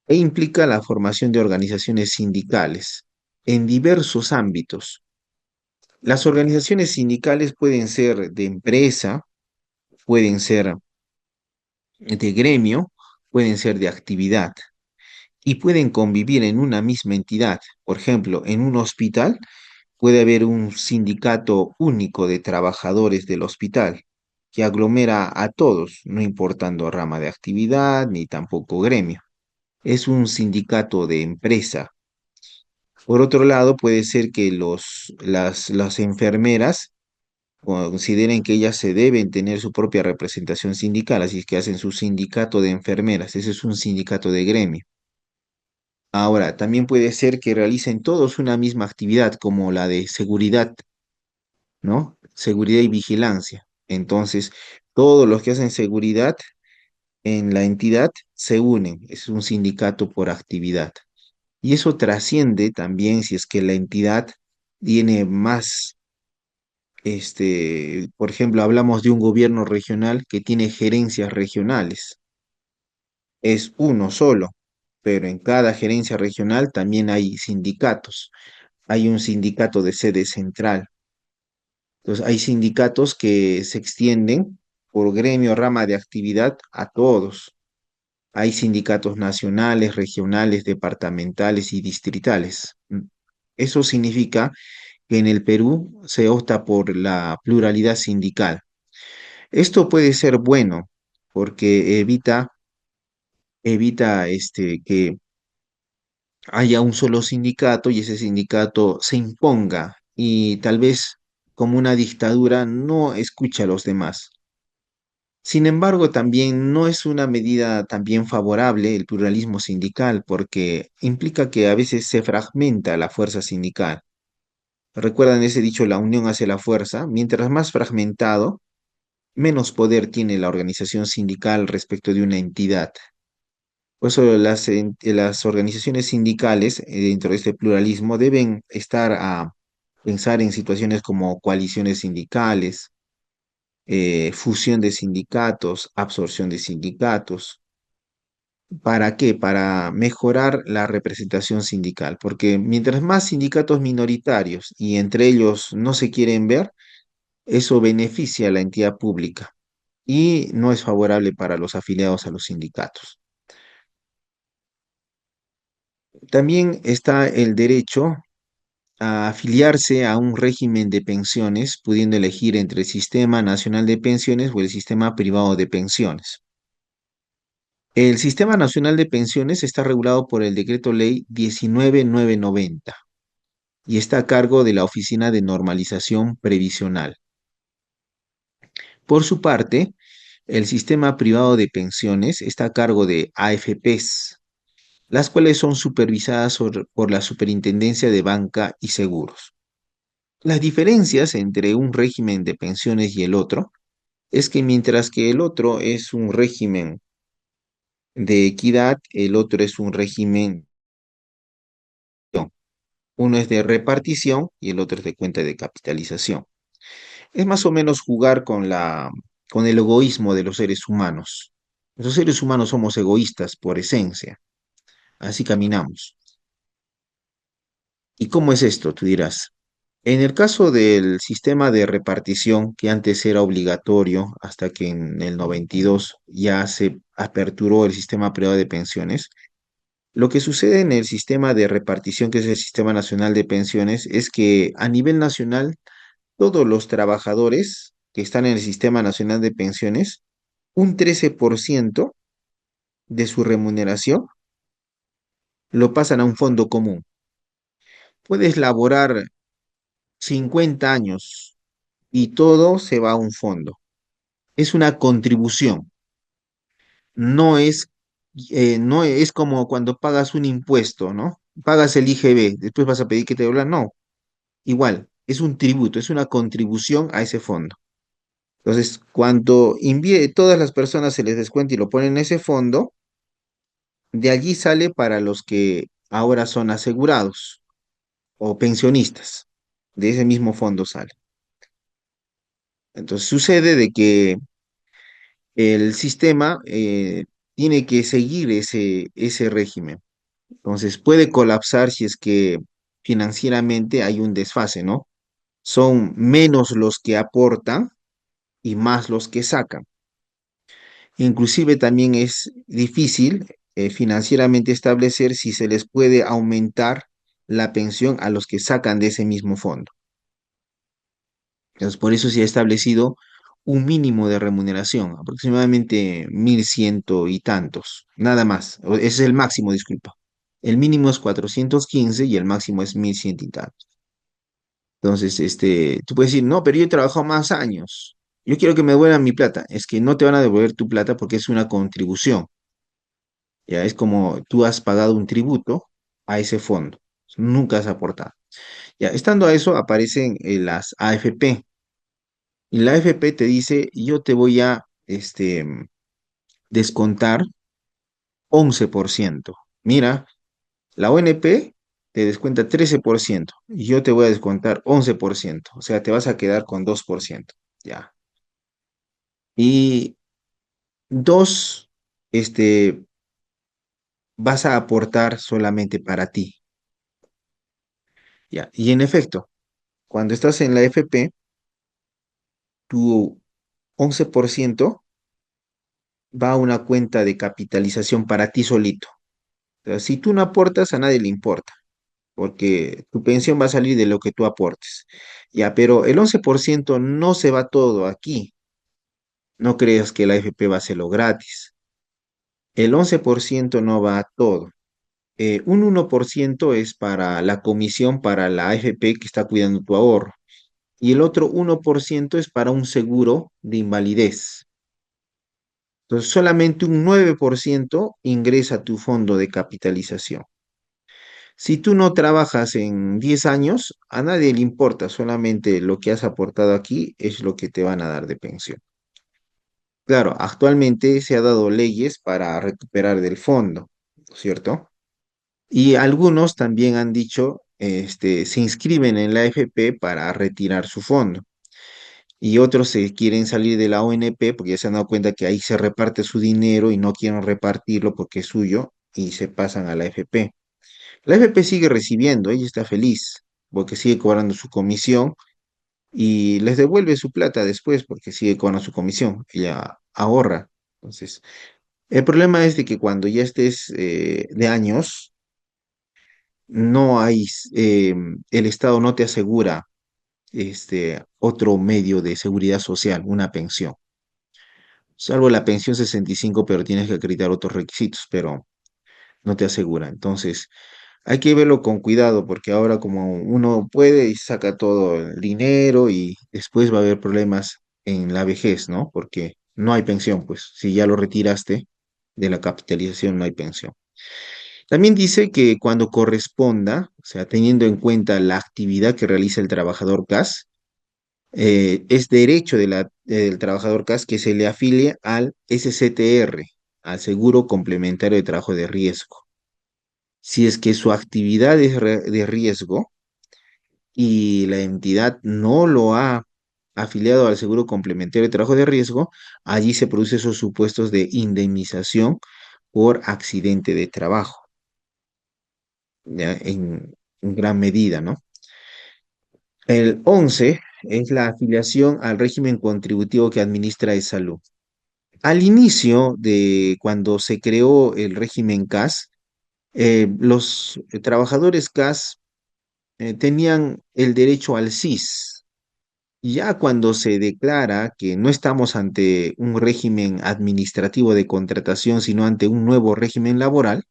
e implica la formación de organizaciones sindicales en diversos ámbitos. Las organizaciones sindicales pueden ser de empresa, pueden ser de gremio, pueden ser de actividad y pueden convivir en una misma entidad. Por ejemplo, en un hospital puede haber un sindicato único de trabajadores del hospital que aglomera a todos, no importando rama de actividad ni tampoco gremio. Es un sindicato de empresa. Por otro lado, puede ser que las enfermeras consideren que ellas se deben tener su propia representación sindical, así es que hacen su sindicato de enfermeras. Ese es un sindicato de gremio. Ahora, también puede ser que realicen todos una misma actividad, como la de seguridad, ¿no? Seguridad y vigilancia. Entonces, todos los que hacen seguridad en la entidad se unen. Es un sindicato por actividad. Y eso trasciende también si es que la entidad tiene más, por ejemplo, hablamos de un gobierno regional que tiene gerencias regionales. Es uno solo, pero en cada gerencia regional también hay sindicatos. Hay un sindicato de sede central. Entonces, hay sindicatos que se extienden por gremio, rama de actividad a todos. Hay sindicatos nacionales, regionales, departamentales y distritales. Eso significa que en el Perú se opta por la pluralidad sindical. Esto puede ser bueno porque evita que haya un solo sindicato y ese sindicato se imponga y tal vez como una dictadura no escucha a los demás. Sin embargo, también no es una medida también favorable el pluralismo sindical porque implica que a veces se fragmenta la fuerza sindical. ¿Recuerdan ese dicho, la unión hace la fuerza? Mientras más fragmentado, menos poder tiene la organización sindical respecto de una entidad. Por eso las organizaciones sindicales dentro de este pluralismo deben estar a pensar en situaciones como coaliciones sindicales, fusión de sindicatos, absorción de sindicatos. ¿Para qué? Para mejorar la representación sindical, porque mientras más sindicatos minoritarios y entre ellos no se quieren ver, eso beneficia a la entidad pública y no es favorable para los afiliados a los sindicatos. También está el derecho a afiliarse a un régimen de pensiones, pudiendo elegir entre el Sistema Nacional de Pensiones o el Sistema Privado de Pensiones. El Sistema Nacional de Pensiones está regulado por el Decreto Ley 19990 y está a cargo de la Oficina de Normalización Previsional. Por su parte, el Sistema Privado de Pensiones está a cargo de AFPs, las cuales son supervisadas por la Superintendencia de Banca y Seguros. Las diferencias entre un régimen de pensiones y el otro es que mientras que el otro es un régimen de equidad, el otro es un régimen, uno es de repartición y el otro es de cuenta de capitalización. Es más o menos jugar con el egoísmo de los seres humanos. Los seres humanos somos egoístas por esencia, así caminamos. ¿Y cómo es esto? Tú dirás. En el caso del sistema de repartición, que antes era obligatorio hasta que en el 92 ya se aperturó el sistema privado de pensiones, lo que sucede en el sistema de repartición, que es el Sistema Nacional de Pensiones, es que a nivel nacional, todos los trabajadores que están en el Sistema Nacional de Pensiones, un 13% de su remuneración lo pasan a un fondo común. Puedes laborar 50 años y todo se va a un fondo. Es una contribución, no es, no es como cuando pagas un impuesto, ¿no? Pagas el IGB, después vas a pedir que te devuelvan, no, igual, es un tributo, es una contribución a ese fondo. Entonces, cuando envíe todas las personas se les descuenta y lo ponen en ese fondo, de allí sale para los que ahora son asegurados o pensionistas, de ese mismo fondo sale. Entonces, sucede de que el sistema tiene que seguir ese régimen. Entonces puede colapsar si es que financieramente hay un desfase, ¿no? Son menos los que aportan y más los que sacan. Inclusive también es difícil financieramente establecer si se les puede aumentar la pensión a los que sacan de ese mismo fondo. Entonces por eso se ha establecido un mínimo de remuneración, aproximadamente 1.100 y tantos, nada más. Ese es el máximo, disculpa. El mínimo es 415 y el máximo es 1.100 y tantos. Entonces, tú puedes decir, no, pero yo he trabajado más años. Yo quiero que me devuelvan mi plata. Es que no te van a devolver tu plata porque es una contribución. Ya es como tú has pagado un tributo a ese fondo. Nunca has aportado. Ya, estando a eso, aparecen las AFP. Y la AFP te dice, yo te voy a descontar 11%. Mira, la ONP te descuenta 13% y yo te voy a descontar 11%. O sea, te vas a quedar con 2%. Ya. Y dos, vas a aportar solamente para ti. Ya. Y en efecto, cuando estás en la AFP, tu 11% va a una cuenta de capitalización para ti solito. O sea, si tú no aportas, a nadie le importa, porque tu pensión va a salir de lo que tú aportes. Ya, pero el 11% no se va todo aquí. No creas que la AFP va a hacerlo gratis. El 11% no va a todo. Un 1% es para la comisión para la AFP que está cuidando tu ahorro. Y el otro 1% es para un seguro de invalidez. Entonces, solamente un 9% ingresa a tu fondo de capitalización. Si tú no trabajas en 10 años, a nadie le importa, solamente lo que has aportado aquí es lo que te van a dar de pensión. Claro, actualmente se ha dado leyes para recuperar del fondo, ¿no es cierto? Y algunos también han dicho, se inscriben en la AFP para retirar su fondo. Y otros se quieren salir de la ONP porque ya se han dado cuenta que ahí se reparte su dinero y no quieren repartirlo porque es suyo y se pasan a la AFP. La AFP sigue recibiendo, ella está feliz porque sigue cobrando su comisión y les devuelve su plata después porque sigue cobrando su comisión. Ella ahorra. Entonces, el problema es de que cuando ya estés de años, no hay, el Estado no te asegura otro medio de seguridad social, una pensión. Salvo la pensión 65, pero tienes que acreditar otros requisitos, pero no te asegura. Entonces, hay que verlo con cuidado porque ahora como uno puede y saca todo el dinero y después va a haber problemas en la vejez, ¿no? Porque no hay pensión, pues si ya lo retiraste de la capitalización, no hay pensión. También dice que cuando corresponda, o sea, teniendo en cuenta la actividad que realiza el trabajador CAS, es derecho del trabajador CAS que se le afilie al SCTR, al Seguro Complementario de Trabajo de Riesgo. Si es que su actividad es de riesgo y la entidad no lo ha afiliado al Seguro Complementario de Trabajo de Riesgo, allí se producen esos supuestos de indemnización por accidente de trabajo, ¿ya? En gran medida, ¿no? El 11 es la afiliación al régimen contributivo que administra salud. Al inicio de cuando se creó el régimen CAS, los trabajadores CAS tenían el derecho al CIS. Ya cuando se declara que no estamos ante un régimen administrativo de contratación, sino ante un nuevo régimen laboral,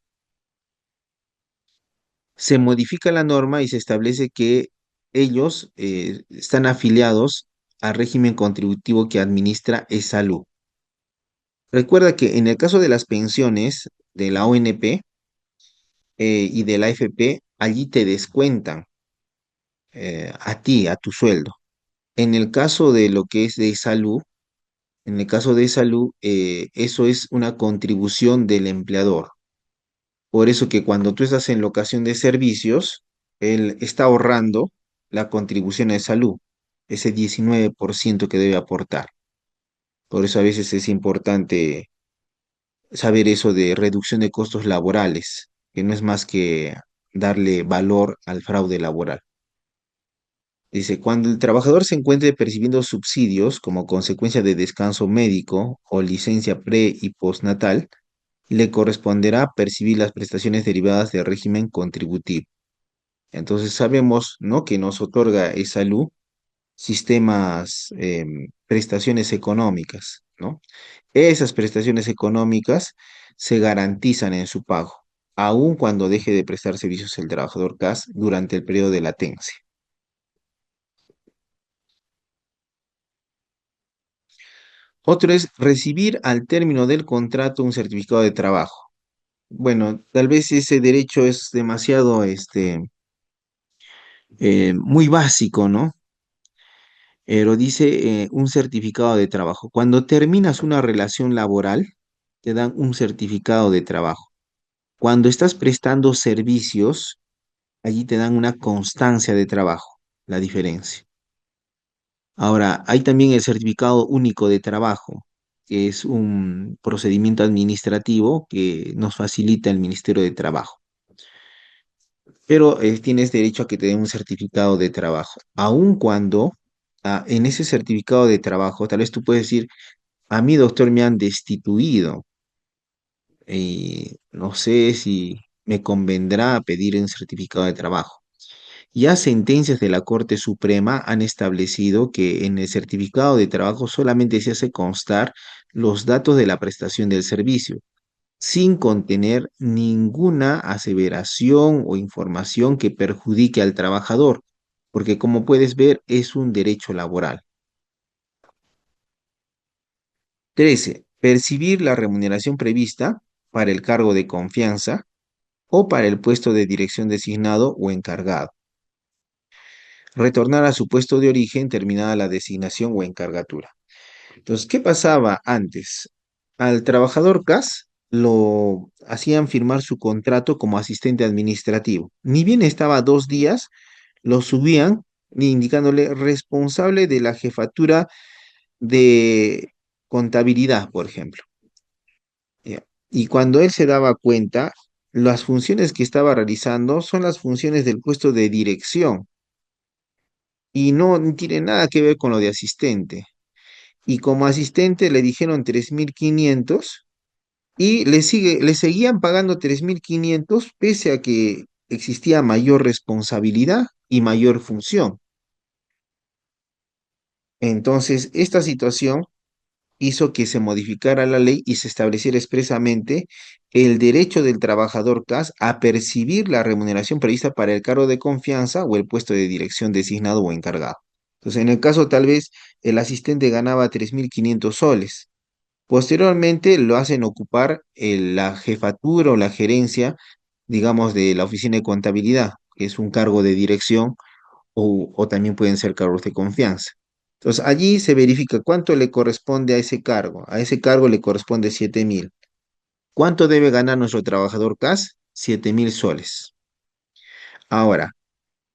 se modifica la norma y se establece que ellos están afiliados al régimen contributivo que administra ESALU. Recuerda que en el caso de las pensiones de la ONP y de la AFP, allí te descuentan a ti, a tu sueldo. En el caso de lo que es de salud, en el caso de salud, eso es una contribución del empleador. Por eso que cuando tú estás en locación de servicios, él está ahorrando la contribución de salud, ese 19% que debe aportar. Por eso a veces es importante saber eso de reducción de costos laborales, que no es más que darle valor al fraude laboral. Dice, cuando el trabajador se encuentre percibiendo subsidios como consecuencia de descanso médico o licencia pre y postnatal, le corresponderá percibir las prestaciones derivadas del régimen contributivo. Entonces sabemos, ¿no?, que nos otorga esa salud sistemas, prestaciones económicas, ¿no? Esas prestaciones económicas se garantizan en su pago, aun cuando deje de prestar servicios el trabajador CAS durante el periodo de latencia. Otro es recibir al término del contrato un certificado de trabajo. Bueno, tal vez ese derecho es demasiado, muy básico, ¿no? Pero dice un certificado de trabajo. Cuando terminas una relación laboral, te dan un certificado de trabajo. Cuando estás prestando servicios, allí te dan una constancia de trabajo, la diferencia. Ahora, hay también el certificado único de trabajo, que es un procedimiento administrativo que nos facilita el Ministerio de Trabajo. Pero tienes derecho a que te den un certificado de trabajo, aun cuando en ese certificado de trabajo, tal vez tú puedes decir, a mí, doctor, me han destituido y no sé si me convendrá pedir un certificado de trabajo. Ya sentencias de la Corte Suprema han establecido que en el certificado de trabajo solamente se hace constar los datos de la prestación del servicio, sin contener ninguna aseveración o información que perjudique al trabajador, porque como puedes ver es un derecho laboral. 13. Percibir la remuneración prevista para el cargo de confianza o para el puesto de dirección designado o encargado. Retornar a su puesto de origen terminada la designación o encargatura. Entonces, ¿qué pasaba antes? Al trabajador CAS lo hacían firmar su contrato como asistente administrativo. Ni bien estaba 2 días, lo subían indicándole responsable de la jefatura de contabilidad, por ejemplo. ¿Ya? Y cuando él se daba cuenta, las funciones que estaba realizando son las funciones del puesto de dirección y no tiene nada que ver con lo de asistente. Y como asistente le dijeron 3.500 y le seguían pagando 3.500 pese a que existía mayor responsabilidad y mayor función. Entonces, esta situación hizo que se modificara la ley y se estableciera expresamente el derecho del trabajador CAS a percibir la remuneración prevista para el cargo de confianza o el puesto de dirección designado o encargado. Entonces, en el caso tal vez el asistente ganaba 3.500 soles. Posteriormente lo hacen ocupar la jefatura o la gerencia, digamos, de la oficina de contabilidad, que es un cargo de dirección o también pueden ser cargos de confianza. Entonces, allí se verifica cuánto le corresponde a ese cargo. A ese cargo le corresponde 7.000. ¿Cuánto debe ganar nuestro trabajador CAS? 7.000 soles. Ahora,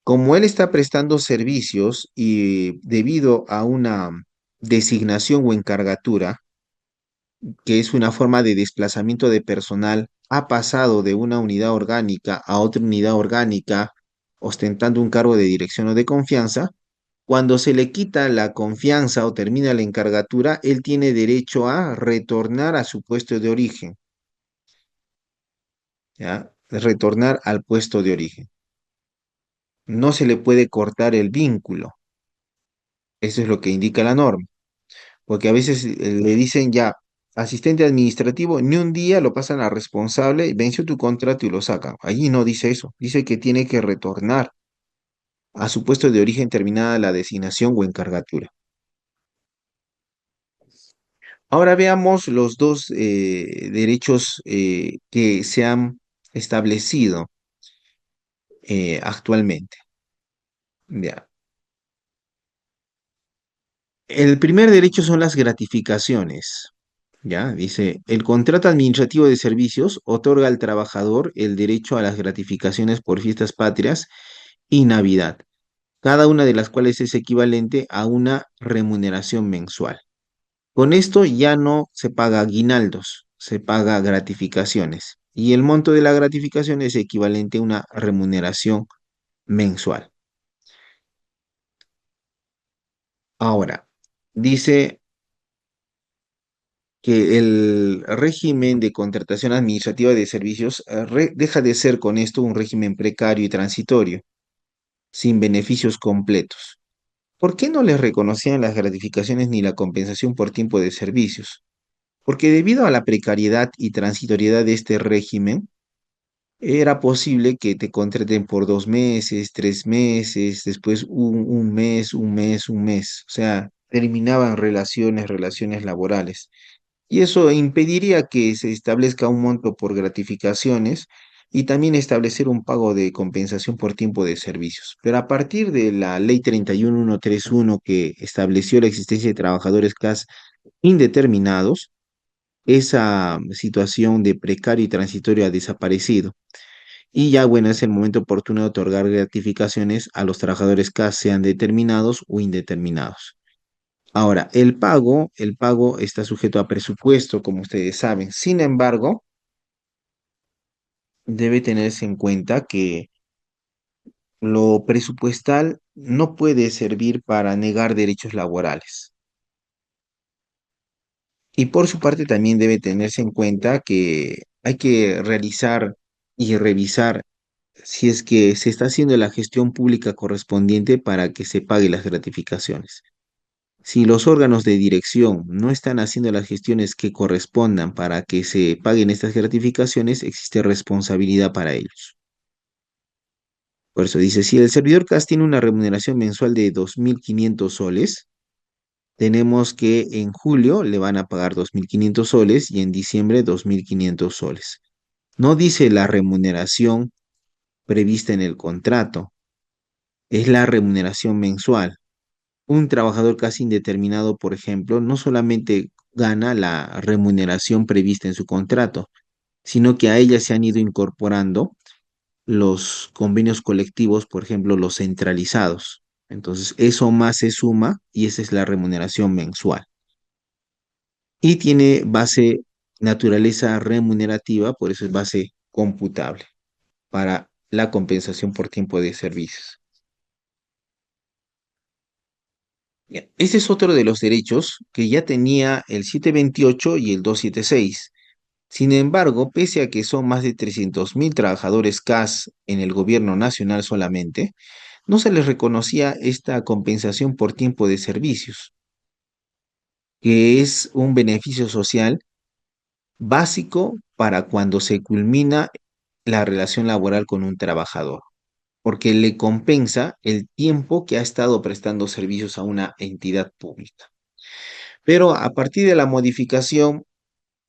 como él está prestando servicios y debido a una designación o encargatura, que es una forma de desplazamiento de personal, ha pasado de una unidad orgánica a otra unidad orgánica, ostentando un cargo de dirección o de confianza. Cuando se le quita la confianza o termina la encargatura, él tiene derecho a retornar a su puesto de origen, ¿ya? Retornar al puesto de origen. No se le puede cortar el vínculo. Eso es lo que indica la norma. Porque a veces le dicen ya, asistente administrativo, ni un día lo pasan a responsable, venció tu contrato y lo sacan. Allí no dice eso. Dice que tiene que retornar a su puesto de origen terminada la designación o encargatura. Ahora veamos los dos derechos que se han establecido actualmente. Ya. El primer derecho son las gratificaciones. Ya, dice, el contrato administrativo de servicios otorga al trabajador el derecho a las gratificaciones por fiestas patrias y Navidad, cada una de las cuales es equivalente a una remuneración mensual. Con esto ya no se paga aguinaldos, se paga gratificaciones y el monto de la gratificación es equivalente a una remuneración mensual. Ahora, dice que el régimen de contratación administrativa de servicios deja de ser con esto un régimen precario y transitorio, sin beneficios completos. ¿Por qué no les reconocían las gratificaciones ni la compensación por tiempo de servicios? Porque debido a la precariedad y transitoriedad de este régimen, era posible que te contraten por 2 meses, 3 meses, después un mes, un mes, un mes. O sea, terminaban relaciones laborales. Y eso impediría que se establezca un monto por gratificaciones y también establecer un pago de compensación por tiempo de servicios. Pero a partir de la ley 31131 que estableció la existencia de trabajadores CAS indeterminados, esa situación de precario y transitorio ha desaparecido. Y ya, bueno, es el momento oportuno de otorgar gratificaciones a los trabajadores CAS, sean determinados o indeterminados. Ahora, el pago está sujeto a presupuesto, como ustedes saben. Sin embargo, debe tenerse en cuenta que lo presupuestal no puede servir para negar derechos laborales. Y por su parte también debe tenerse en cuenta que hay que realizar y revisar si es que se está haciendo la gestión pública correspondiente para que se pague las gratificaciones. Si los órganos de dirección no están haciendo las gestiones que correspondan para que se paguen estas gratificaciones, existe responsabilidad para ellos. Por eso dice, si el servidor CAS tiene una remuneración mensual de 2.500 soles, tenemos que en julio le van a pagar 2.500 soles y en diciembre 2.500 soles. No dice la remuneración prevista en el contrato, es la remuneración mensual. Un trabajador casi indeterminado, por ejemplo, no solamente gana la remuneración prevista en su contrato, sino que a ella se han ido incorporando los convenios colectivos, por ejemplo, los centralizados. Entonces, eso más se suma y esa es la remuneración mensual. Y tiene base naturaleza remunerativa, por eso es base computable para la compensación por tiempo de servicios. Ya, ese es otro de los derechos que ya tenía el 728 y el 276. Sin embargo, pese a que son más de 300.000 trabajadores CAS en el gobierno nacional solamente, no se les reconocía esta compensación por tiempo de servicios, que es un beneficio social básico para cuando se culmina la relación laboral con un trabajador, porque le compensa el tiempo que ha estado prestando servicios a una entidad pública. Pero a partir de la modificación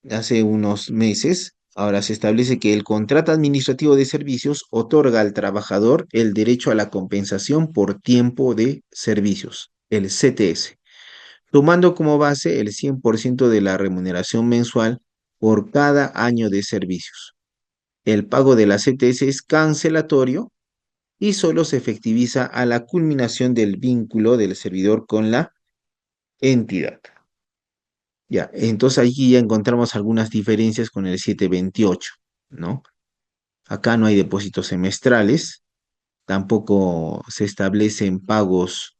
hace unos meses, ahora se establece que el contrato administrativo de servicios otorga al trabajador el derecho a la compensación por tiempo de servicios, el CTS, tomando como base el 100% de la remuneración mensual por cada año de servicios. El pago de la CTS es cancelatorio y solo se efectiviza a la culminación del vínculo del servidor con la entidad. Ya, entonces aquí ya encontramos algunas diferencias con el 728, ¿no? Acá no hay depósitos semestrales, tampoco se establecen pagos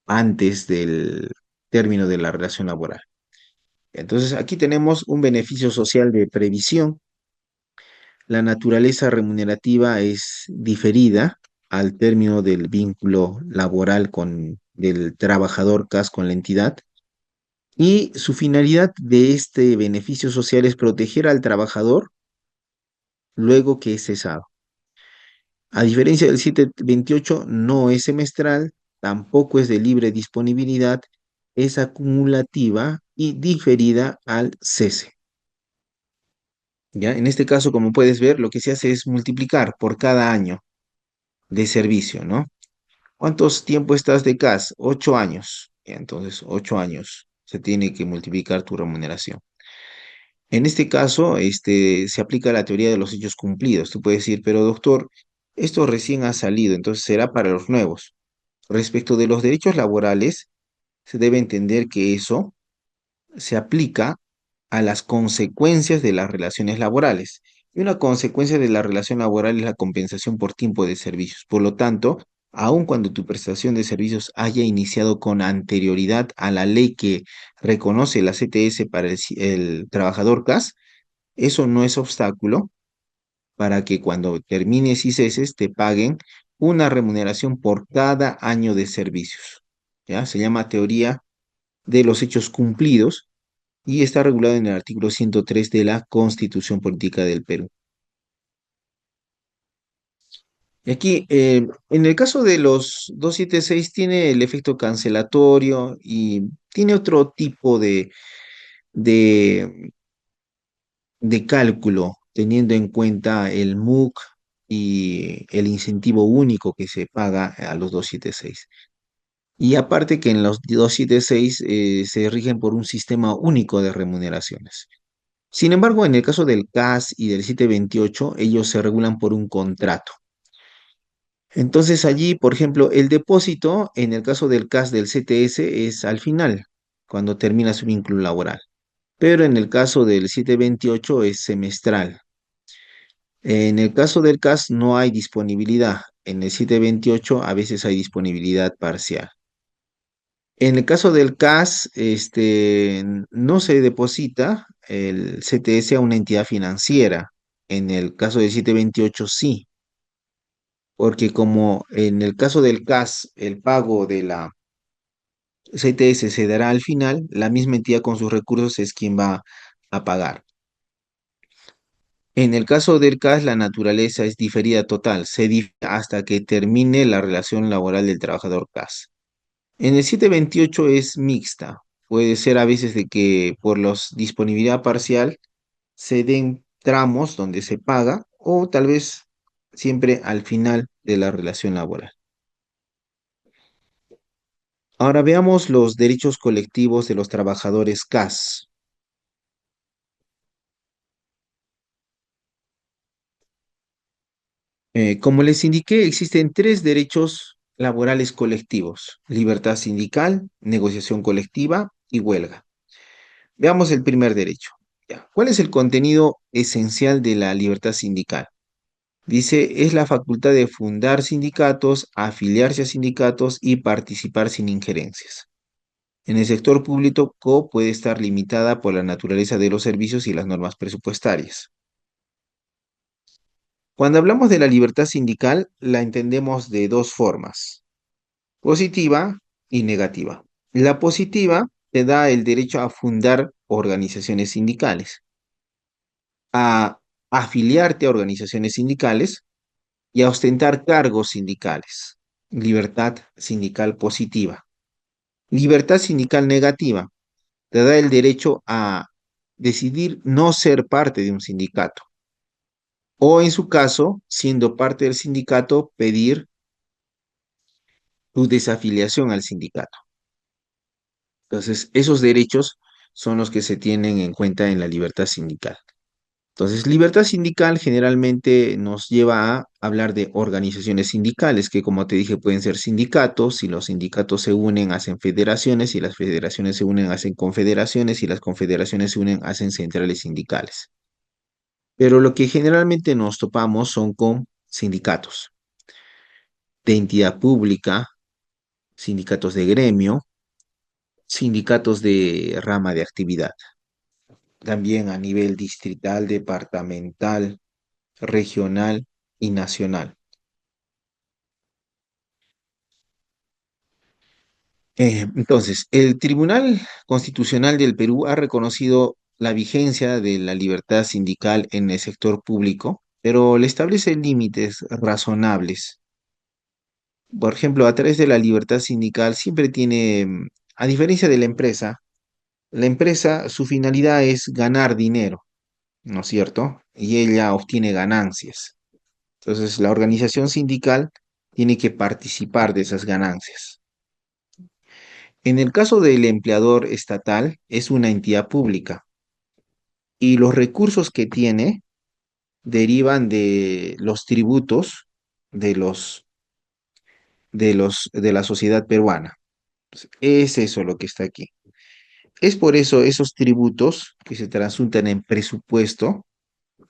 antes del término de la relación laboral. Entonces aquí tenemos un beneficio social de previsión. La naturaleza remunerativa es diferida al término del vínculo laboral con del trabajador CAS con la entidad. Y su finalidad de este beneficio social es proteger al trabajador luego que es cesado. A diferencia del 728, no es semestral, tampoco es de libre disponibilidad, es acumulativa y diferida al cese. ¿Ya? En este caso, como puedes ver, lo que se hace es multiplicar por cada año de servicio, ¿no? ¿Cuántos tiempo estás de CAS? 8 años. Ya, entonces, 8 años. Se tiene que multiplicar tu remuneración. En este caso, se aplica la teoría de los hechos cumplidos. Tú puedes decir, pero doctor, esto recién ha salido, entonces será para los nuevos. Respecto de los derechos laborales, se debe entender que eso se aplica a las consecuencias de las relaciones laborales. Y una consecuencia de la relación laboral es la compensación por tiempo de servicios. Por lo tanto, aun cuando tu prestación de servicios haya iniciado con anterioridad a la ley que reconoce la CTS para el trabajador CAS, eso no es obstáculo para que cuando termines y ceses te paguen una remuneración por cada año de servicios. ¿ya? Se llama teoría de los hechos cumplidos y está regulado en el artículo 103 de la Constitución Política del Perú. Y aquí, en el caso de los 276 tiene el efecto cancelatorio y tiene otro tipo de, de cálculo, teniendo en cuenta el MUC y el incentivo único que se paga a los 276. Y aparte que en los 276 se rigen por un sistema único de remuneraciones. Sin embargo, en el caso del CAS y del 728, ellos se regulan por un contrato. Entonces allí, por ejemplo, el depósito, en el caso del CAS del CTS, es al final, cuando termina su vínculo laboral. Pero en el caso del 728 es semestral. En el caso del CAS no hay disponibilidad. En el 728 a veces hay disponibilidad parcial. En el caso del CAS, no se deposita el CTS a una entidad financiera. En el caso del 728 sí, porque como en el caso del CAS el pago de la CTS se dará al final, la misma entidad con sus recursos es quien va a pagar. En el caso del CAS, la naturaleza es diferida total, hasta que termine la relación laboral del trabajador CAS. En el 728 es mixta. Puede ser a veces de que por la disponibilidad parcial se den tramos donde se paga o tal vez siempre al final de la relación laboral. Ahora veamos los derechos colectivos de los trabajadores CAS. Como les indiqué, existen tres derechos laborales colectivos: libertad sindical, negociación colectiva y huelga. Veamos el primer derecho. Ya. ¿Cuál es el contenido esencial de la libertad sindical? Dice, es la facultad de fundar sindicatos, afiliarse a sindicatos y participar sin injerencias. En el sector público puede estar limitada por la naturaleza de los servicios y las normas presupuestarias. Cuando hablamos de la libertad sindical, la entendemos de dos formas: positiva y negativa. La positiva te da el derecho a fundar organizaciones sindicales, a afiliarte a organizaciones sindicales y a ostentar cargos sindicales. Libertad sindical positiva. Libertad sindical negativa te da el derecho a decidir no ser parte de un sindicato o, en su caso, siendo parte del sindicato, pedir tu desafiliación al sindicato. Entonces, esos derechos son los que se tienen en cuenta en la libertad sindical. Entonces, libertad sindical generalmente nos lleva a hablar de organizaciones sindicales, que como te dije pueden ser sindicatos, y los sindicatos se unen, hacen federaciones, y las federaciones se unen, hacen confederaciones, y las confederaciones se unen, hacen centrales sindicales. Pero lo que generalmente nos topamos son con sindicatos de entidad pública, sindicatos de gremio, sindicatos de rama de actividad, también a nivel distrital, departamental, regional y nacional. Entonces, el Tribunal Constitucional del Perú ha reconocido la vigencia de la libertad sindical en el sector público, pero le establece límites razonables. Por ejemplo, a través de la libertad sindical siempre tiene, a diferencia de la empresa, su finalidad es ganar dinero, ¿no es cierto? Y ella obtiene ganancias. Entonces, la organización sindical tiene que participar de esas ganancias. En el caso del empleador estatal, es una entidad pública y los recursos que tiene derivan de los tributos de de la sociedad peruana. Es eso lo que está aquí. Es por eso esos tributos que se trasuntan en presupuesto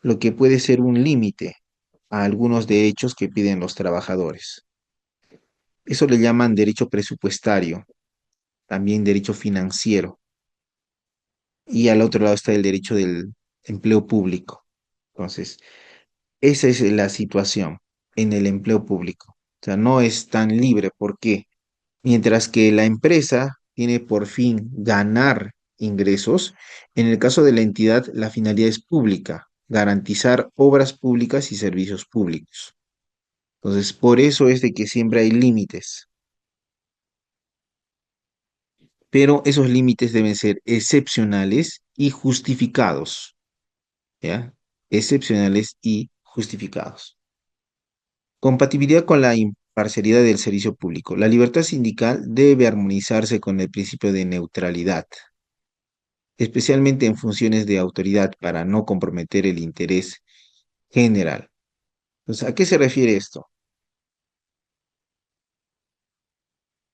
lo que puede ser un límite a algunos derechos que piden los trabajadores. Eso le llaman derecho presupuestario, también derecho financiero. Y al otro lado está el derecho del empleo público. Entonces, esa es la situación en el empleo público. O sea, no es tan libre. ¿Por qué? mientras que la empresa tiene por fin ganar ingresos. En el caso de la entidad, la finalidad es pública, garantizar obras públicas y servicios públicos. Entonces, por eso es de que siempre hay límites, pero esos límites deben ser excepcionales y justificados, ¿ya? Excepcionales y justificados. Compatibilidad con la imparcialidad del servicio público. La libertad sindical debe armonizarse con el principio de neutralidad, especialmente en funciones de autoridad para no comprometer el interés general. Entonces, ¿a qué se refiere esto?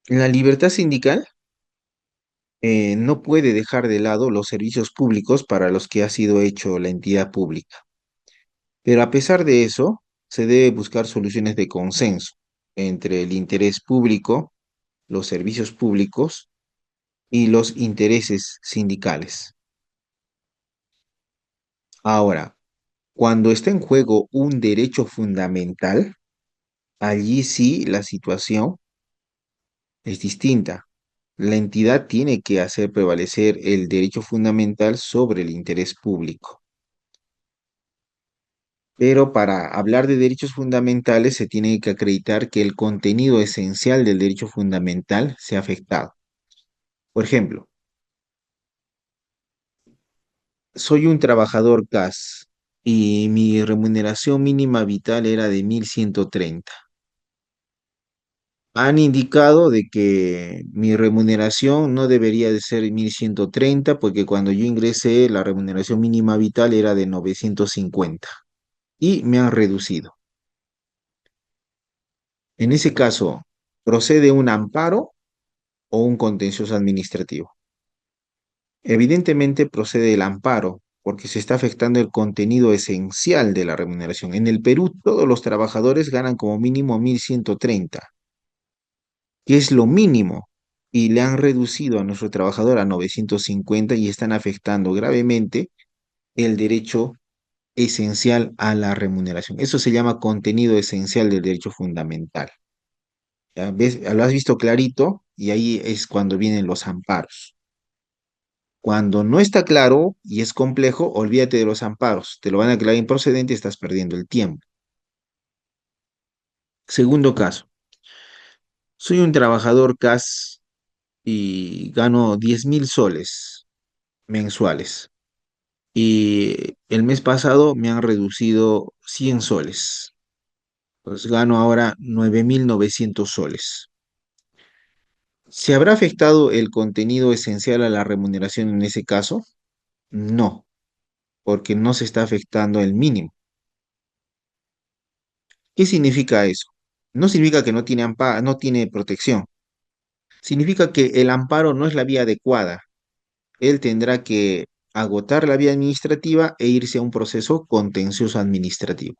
La libertad sindical no puede dejar de lado los servicios públicos para los que ha sido hecho la entidad pública. Pero a pesar de eso, se debe buscar soluciones de consenso entre el interés público, los servicios públicos y los intereses sindicales. Ahora, cuando está en juego un derecho fundamental, allí sí la situación es distinta. La entidad tiene que hacer prevalecer el derecho fundamental sobre el interés público. Pero para hablar de derechos fundamentales se tiene que acreditar que el contenido esencial del derecho fundamental se ha afectado. Por ejemplo, soy un trabajador CAS y mi remuneración mínima vital era de 1.130. Han indicado de que mi remuneración no debería de ser 1.130 porque cuando yo ingresé la remuneración mínima vital era de 950 y me han reducido. En ese caso, ¿procede un amparo o un contencioso administrativo? Evidentemente procede el amparo porque se está afectando el contenido esencial de la remuneración. En el Perú todos los trabajadores ganan como mínimo 1.130, que es lo mínimo, y le han reducido a nuestro trabajador a 950 y están afectando gravemente el derecho esencial a la remuneración. Eso se llama contenido esencial del derecho fundamental. ¿Ya ves? Lo has visto clarito y ahí es cuando vienen los amparos. Cuando no está claro y es complejo, olvídate de los amparos. Te lo van a aclarar improcedente y estás perdiendo el tiempo. Segundo caso, soy un trabajador CAS y gano 10.000 soles mensuales. Y el mes pasado me han reducido 100 soles. Pues gano ahora 9.900 soles. ¿Se habrá afectado el contenido esencial a la remuneración en ese caso? No, porque no se está afectando el mínimo. ¿Qué significa eso? No significa que no tiene amparo, no tiene protección. Significa que el amparo no es la vía adecuada. Él tendrá que agotar la vía administrativa e irse a un proceso contencioso administrativo.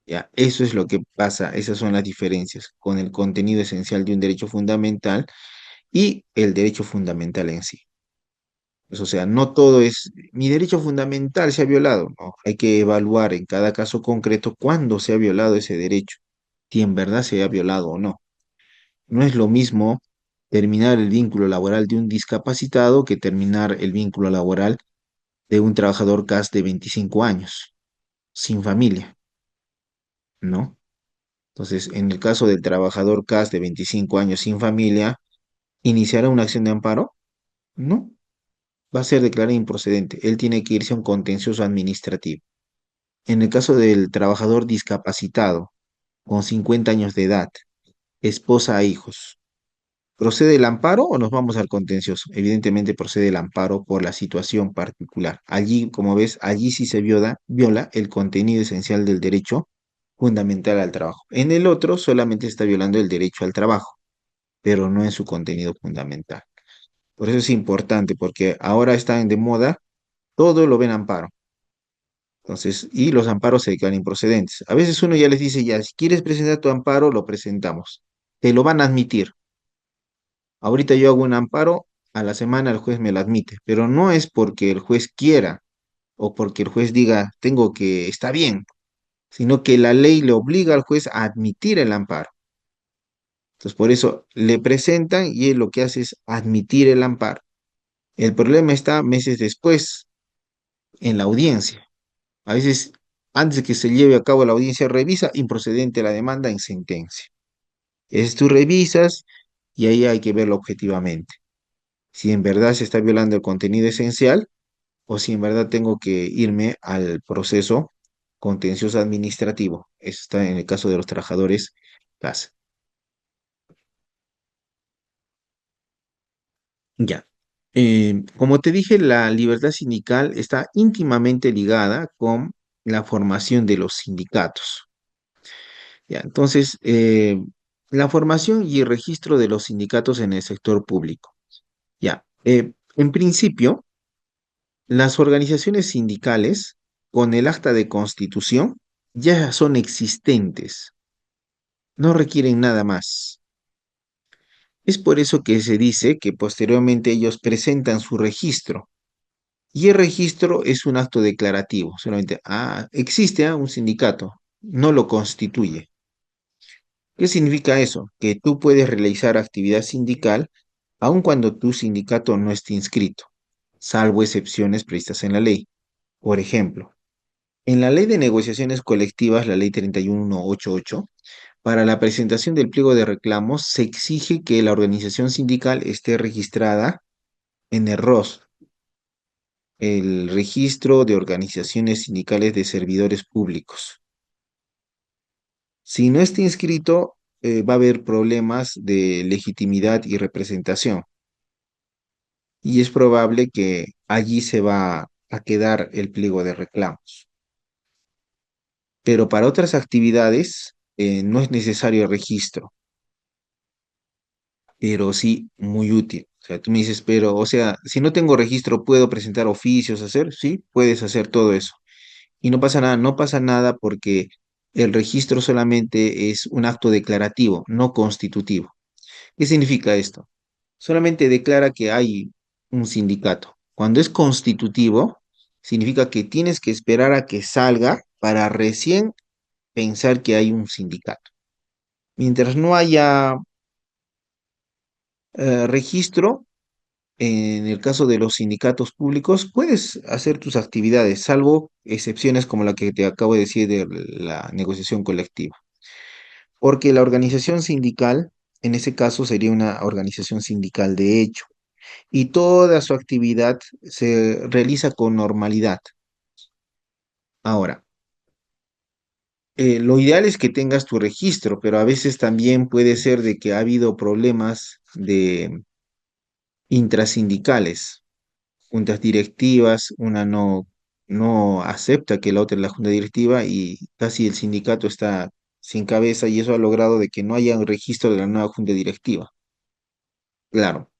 Ya, eso es lo que pasa, esas son las diferencias con el contenido esencial de un derecho fundamental y el derecho fundamental en sí. Pues, o sea, no todo es, mi derecho fundamental se ha violado, no, hay que evaluar en cada caso concreto cuándo se ha violado ese derecho, si en verdad se ha violado o no. No es lo mismo terminar el vínculo laboral de un discapacitado que terminar el vínculo laboral de un trabajador CAS de 25 años, sin familia, ¿no? Entonces, en el caso del trabajador CAS de 25 años sin familia, ¿iniciará una acción de amparo? No, va a ser declarado improcedente. Él tiene que irse a un contencioso administrativo. En el caso del trabajador discapacitado, con 50 años de edad, esposa e hijos, ¿procede el amparo o nos vamos al contencioso? Evidentemente procede el amparo por la situación particular. Allí, como ves, allí sí se viola el contenido esencial del derecho fundamental al trabajo. En el otro solamente está violando el derecho al trabajo, pero no en su contenido fundamental. Por eso es importante, porque ahora están de moda, todo lo ven amparo. Entonces, y los amparos se declaran improcedentes. A veces uno ya les dice, ya, si quieres presentar tu amparo, lo presentamos. Te lo van a admitir. Ahorita yo hago un amparo, a la semana el juez me lo admite, pero no es porque el juez quiera o porque el juez diga, tengo que, está bien, sino que la ley le obliga al juez a admitir el amparo. Entonces, por eso le presentan y él lo que hace es admitir el amparo. El problema está meses después en la audiencia. A veces, antes de que se lleve a cabo la audiencia, revisa improcedente la demanda en sentencia. Es tú revisas y ahí hay que verlo objetivamente. Si en verdad se está violando el contenido esencial o si en verdad tengo que irme al proceso contencioso administrativo. Eso está en el caso de los trabajadores CAS. Ya. Como te dije, la libertad sindical está íntimamente ligada con la formación de los sindicatos. Ya, entonces, la formación y el registro de los sindicatos en el sector público. Ya, en principio, las organizaciones sindicales, con el acta de constitución, ya son existentes, no requieren nada más. Es por eso que se dice que posteriormente ellos presentan su registro. Y el registro es un acto declarativo, solamente, existe un sindicato, no lo constituye. ¿Qué significa eso? Que tú puedes realizar actividad sindical aun cuando tu sindicato no esté inscrito, salvo excepciones previstas en la ley. Por ejemplo, en la ley de negociaciones colectivas, la ley 31188, para la presentación del pliego de reclamos se exige que la organización sindical esté registrada en el ROS, el Registro de Organizaciones Sindicales de Servidores Públicos. Si no está inscrito, va a haber problemas de legitimidad y representación. Y es probable que allí se va a quedar el pliego de reclamos. Pero para otras actividades no es necesario registro, pero sí muy útil. O sea, tú me dices, pero, o sea, si no tengo registro, ¿puedo presentar oficios, hacer? Sí, puedes hacer todo eso. Y no pasa nada, no pasa nada porque el registro solamente es un acto declarativo, no constitutivo. ¿Qué significa esto? Solamente declara que hay un sindicato. Cuando es constitutivo, significa que tienes que esperar a que salga para recién pensar que hay un sindicato. Mientras no haya registro, en el caso de los sindicatos públicos, puedes hacer tus actividades, salvo excepciones como la que te acabo de decir de la negociación colectiva. Porque la organización sindical, en ese caso, sería una organización sindical de hecho, y toda su actividad se realiza con normalidad. Ahora, lo ideal es que tengas tu registro, pero a veces también puede ser de que ha habido problemas de intrasindicales, juntas directivas, una no acepta que la otra es la junta directiva y casi el sindicato está sin cabeza y eso ha logrado de que no haya un registro de la nueva junta directiva. Claro.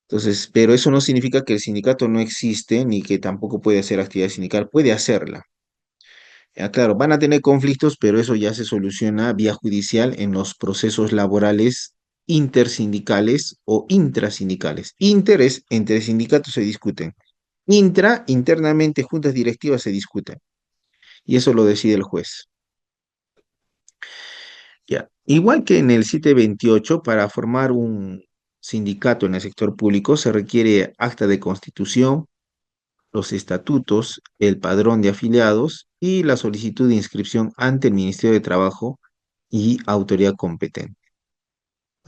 Entonces, pero eso no significa que el sindicato no existe ni que tampoco puede hacer actividad sindical, puede hacerla. Ya, claro, van a tener conflictos, pero eso ya se soluciona vía judicial en los procesos laborales intersindicales o intrasindicales. Inter es entre sindicatos se discuten. Internamente, juntas directivas se discuten. Y eso lo decide el juez. Ya. Igual que en el 728, para formar un sindicato en el sector público se requiere acta de constitución, los estatutos, el padrón de afiliados y la solicitud de inscripción ante el Ministerio de Trabajo y autoridad competente.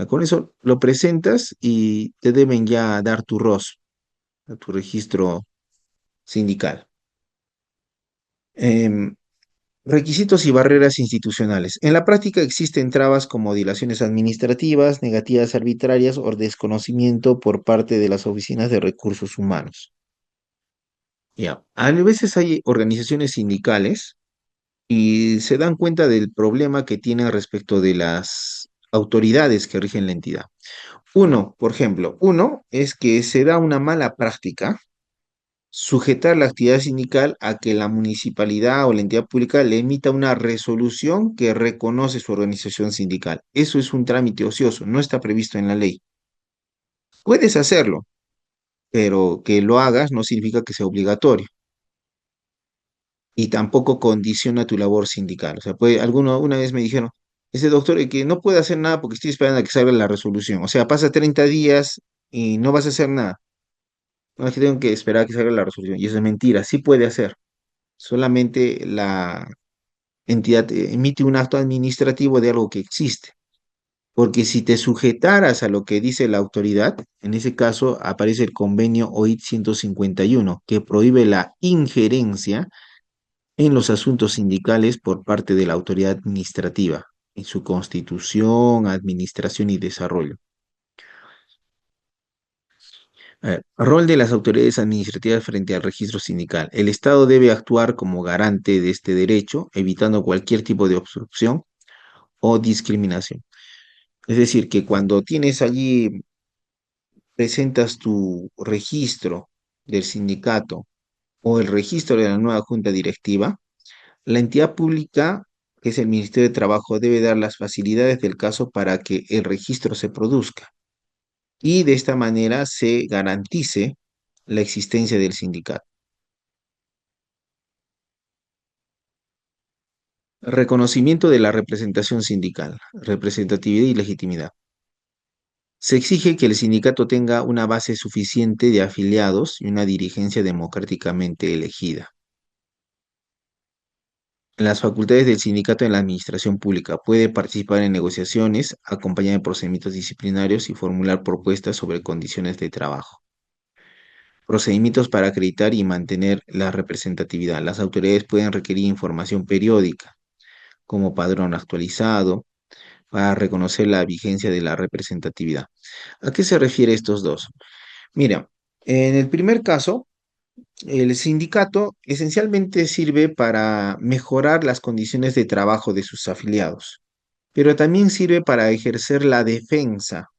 Con eso lo presentas y te deben ya dar tu ROS, tu registro sindical. Em, Requisitos y barreras institucionales. En la práctica existen trabas como dilaciones administrativas, negativas arbitrarias o desconocimiento por parte de las oficinas de recursos humanos. Ya, a veces hay organizaciones sindicales y se dan cuenta del problema que tienen respecto de las autoridades que rigen la entidad. Uno, por ejemplo, uno es que se da una mala práctica sujetar la actividad sindical a que la municipalidad o la entidad pública le emita una resolución que reconoce su organización sindical. Eso es un trámite ocioso, no está previsto en la ley. Puedes hacerlo, pero que lo hagas no significa que sea obligatorio y tampoco condiciona tu labor sindical. O sea, una vez me dijeron, Ese doctor que no puede hacer nada porque estoy esperando a que salga la resolución. O sea, pasa 30 días y no vas a hacer nada. No es que tengo que esperar a que salga la resolución. Y eso es mentira, sí puede hacer. Solamente la entidad emite un acto administrativo de algo que existe. Porque si te sujetaras a lo que dice la autoridad, en ese caso aparece el convenio OIT 151, que prohíbe la injerencia en los asuntos sindicales por parte de la autoridad administrativa, en su constitución, administración y desarrollo. Rol de las autoridades administrativas frente al registro sindical. El Estado debe actuar como garante de este derecho, evitando cualquier tipo de obstrucción o discriminación. Es decir, que cuando tienes allí, presentas tu registro del sindicato o el registro de la nueva junta directiva, la entidad pública, que es el Ministerio de Trabajo, debe dar las facilidades del caso para que el registro se produzca y de esta manera se garantice la existencia del sindicato. Reconocimiento de la representación sindical, representatividad y legitimidad. Se exige que el sindicato tenga una base suficiente de afiliados y una dirigencia democráticamente elegida. Las facultades del sindicato en la administración pública. Puede participar en negociaciones, acompañar en procedimientos disciplinarios y formular propuestas sobre condiciones de trabajo. Procedimientos para acreditar y mantener la representatividad. Las autoridades pueden requerir información periódica, como padrón actualizado, para reconocer la vigencia de la representatividad. ¿A qué se refiere estos dos? Mira, en el primer caso, el sindicato esencialmente sirve para mejorar las condiciones de trabajo de sus afiliados, pero también sirve para ejercer la defensa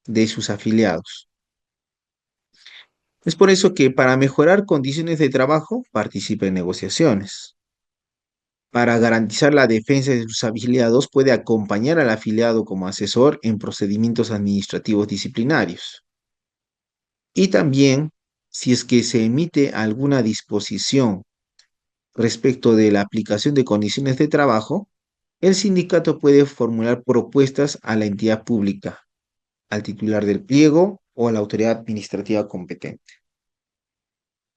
de sus afiliados. Es por eso que para mejorar condiciones de trabajo participa en negociaciones. Para garantizar la defensa de sus afiliados puede acompañar al afiliado como asesor en procedimientos administrativos disciplinarios. Y también, si es que se emite alguna disposición respecto de la aplicación de condiciones de trabajo, el sindicato puede formular propuestas a la entidad pública, al titular del pliego o a la autoridad administrativa competente.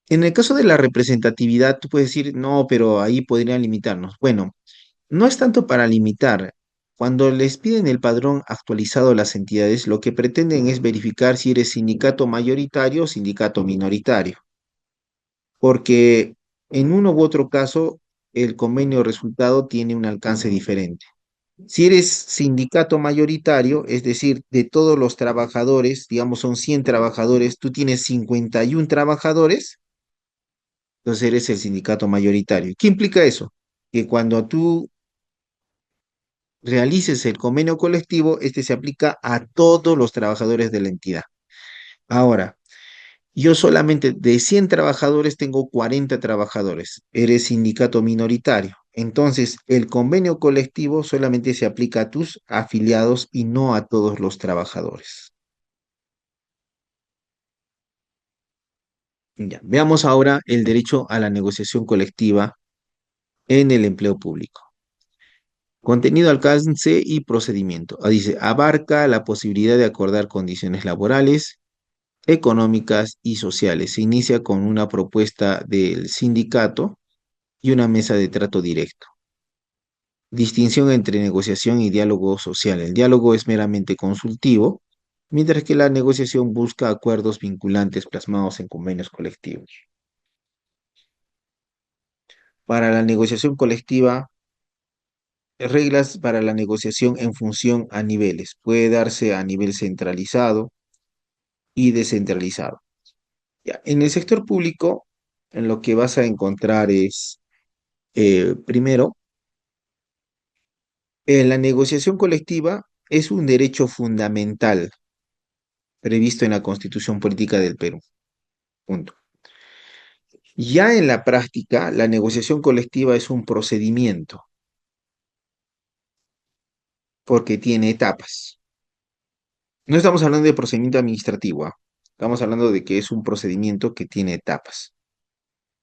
En el caso de la representatividad, tú puedes decir, no, pero ahí podrían limitarnos. Bueno, no es tanto para limitar. Cuando les piden el padrón actualizado a las entidades, lo que pretenden es verificar si eres sindicato mayoritario o sindicato minoritario, porque en uno u otro caso el convenio resultado tiene un alcance diferente. Si eres sindicato mayoritario, es decir, de todos los trabajadores, digamos son 100 trabajadores, tú tienes 51 trabajadores, entonces eres el sindicato mayoritario. ¿Qué implica eso? Que cuando tú realices el convenio colectivo, este se aplica a todos los trabajadores de la entidad. Ahora, yo solamente de 100 trabajadores tengo 40 trabajadores. Eres sindicato minoritario. Entonces, el convenio colectivo solamente se aplica a tus afiliados y no a todos los trabajadores. Ya, veamos ahora el derecho a la negociación colectiva en el empleo público. Contenido, alcance y procedimiento. Dice, abarca la posibilidad de acordar condiciones laborales, económicas y sociales. Se inicia con una propuesta del sindicato y una mesa de trato directo. Distinción entre negociación y diálogo social. El diálogo es meramente consultivo, mientras que la negociación busca acuerdos vinculantes plasmados en convenios colectivos. Para la negociación colectiva, reglas para la negociación en función a niveles. Puede darse a nivel centralizado y descentralizado. Ya, en el sector público, en lo que vas a encontrar es, primero, la negociación colectiva es un derecho fundamental previsto en la Constitución Política del Perú. Punto. Ya en la práctica, la negociación colectiva es un procedimiento porque tiene etapas. No estamos hablando de procedimiento administrativo, ¿ah? Estamos hablando de que es un procedimiento que tiene etapas.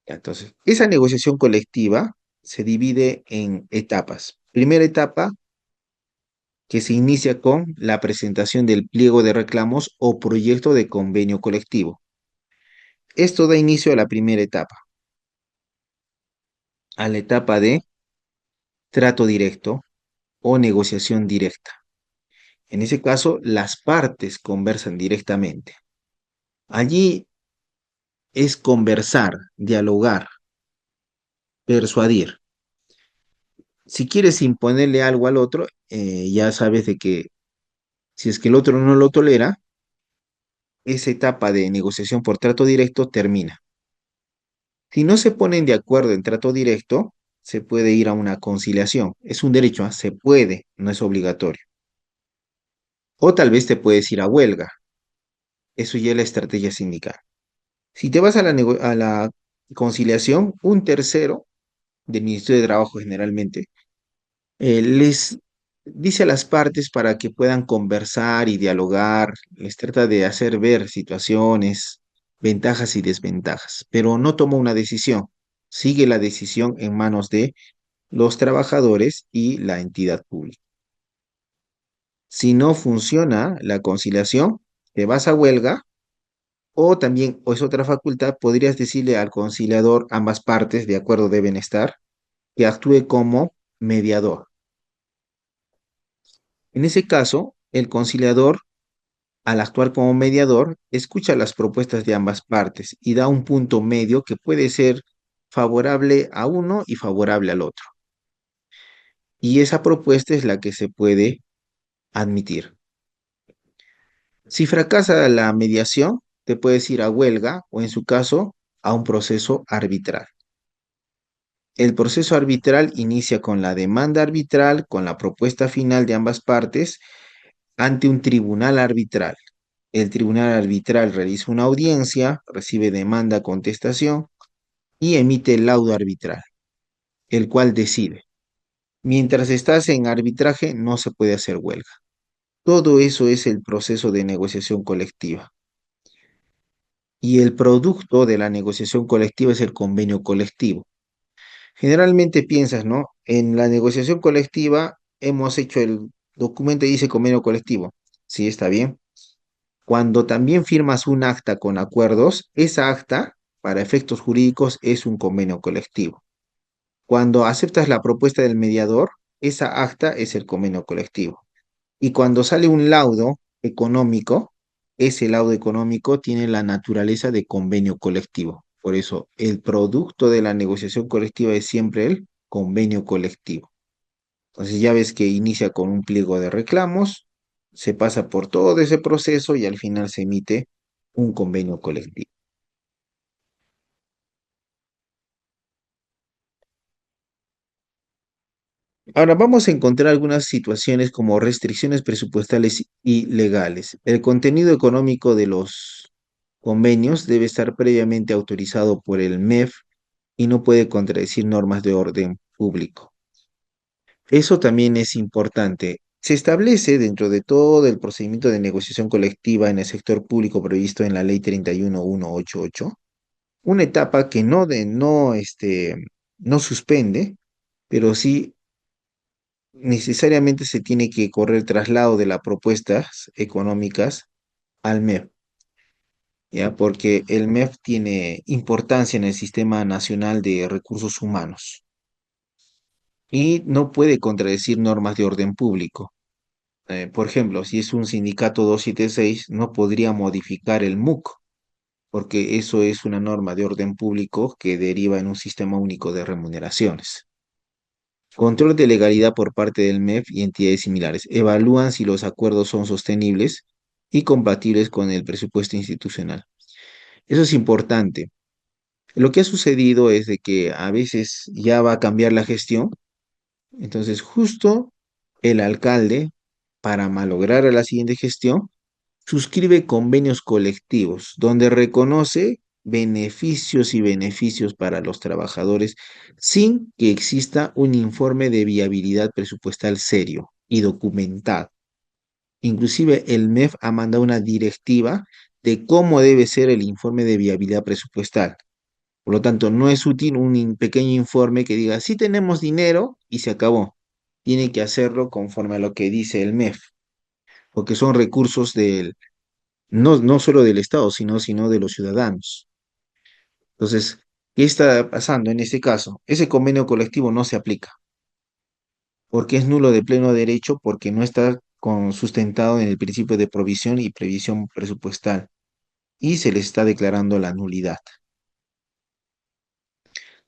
Entonces, esa negociación colectiva se divide en etapas. Primera etapa, que se inicia con la presentación del pliego de reclamos o proyecto de convenio colectivo. Esto da inicio a la etapa de trato directo o negociación directa. En ese caso, las partes conversan directamente. Allí es conversar, dialogar, persuadir. Si quieres imponerle algo al otro, ya sabes de que si es que el otro no lo tolera, esa etapa de negociación por trato directo termina. Si no se ponen de acuerdo en trato directo, se puede ir a una conciliación. Es un derecho, ¿ah? Se puede, no es obligatorio. O tal vez te puedes ir a huelga. Eso ya es la estrategia sindical. Si te vas a a la conciliación, un tercero del Ministerio de Trabajo generalmente les dice a las partes para que puedan conversar y dialogar, les trata de hacer ver situaciones, ventajas y desventajas, pero no toma una decisión. Sigue la decisión en manos de los trabajadores y la entidad pública. Si no funciona la conciliación, te vas a huelga o también, o es otra facultad, podrías decirle al conciliador, ambas partes de acuerdo deben estar, que actúe como mediador. En ese caso, el conciliador, al actuar como mediador, escucha las propuestas de ambas partes y da un punto medio que puede ser favorable a uno y favorable al otro. Y esa propuesta es la que se puede admitir. Si fracasa la mediación, te puedes ir a huelga o, en su caso, a un proceso arbitral. El proceso arbitral inicia con la demanda arbitral, con la propuesta final de ambas partes ante un tribunal arbitral. El tribunal arbitral realiza una audiencia, recibe demanda, contestación y emite el laudo arbitral, el cual decide. Mientras estás en arbitraje, no se puede hacer huelga. Todo eso es el proceso de negociación colectiva. Y el producto de la negociación colectiva es el convenio colectivo. Generalmente piensas, ¿no? En la negociación colectiva hemos hecho el documento y dice convenio colectivo. Sí, está bien. Cuando también firmas un acta con acuerdos, esa acta, para efectos jurídicos, es un convenio colectivo. Cuando aceptas la propuesta del mediador, esa acta es el convenio colectivo. Y cuando sale un laudo económico, ese laudo económico tiene la naturaleza de convenio colectivo. Por eso, el producto de la negociación colectiva es siempre el convenio colectivo. Entonces ya ves que inicia con un pliego de reclamos, se pasa por todo ese proceso y al final se emite un convenio colectivo. Ahora vamos a encontrar algunas situaciones como restricciones presupuestales y legales. El contenido económico de los convenios debe estar previamente autorizado por el MEF y no puede contradecir normas de orden público. Eso también es importante. Se establece dentro de todo el procedimiento de negociación colectiva en el sector público previsto en la Ley 31188, una etapa que no suspende, pero sí necesariamente se tiene que correr el traslado de las propuestas económicas al MEF, ¿ya? Porque el MEF tiene importancia en el Sistema Nacional de Recursos Humanos y no puede contradecir normas de orden público. Por ejemplo, si es un sindicato 276, no podría modificar el MUC, porque eso es una norma de orden público que deriva en un sistema único de remuneraciones. Control de legalidad por parte del MEF y entidades similares. Evalúan si los acuerdos son sostenibles y compatibles con el presupuesto institucional. Eso es importante. Lo que ha sucedido es de que a veces ya va a cambiar la gestión, entonces justo el alcalde, para malograr a la siguiente gestión, suscribe convenios colectivos donde reconoce beneficios y beneficios para los trabajadores sin que exista un informe de viabilidad presupuestal serio y documentado. Inclusive el MEF ha mandado una directiva de cómo debe ser el informe de viabilidad presupuestal. Por lo tanto, no es útil un pequeño informe que diga, sí tenemos dinero y se acabó. tiene que hacerlo conforme a lo que dice el MEF, porque son recursos no solo del Estado, sino de los ciudadanos. Entonces, ¿qué está pasando en este caso? Ese convenio colectivo no se aplica, porque es nulo de pleno derecho, porque no está sustentado en el principio de provisión y previsión presupuestal, y se les está declarando la nulidad.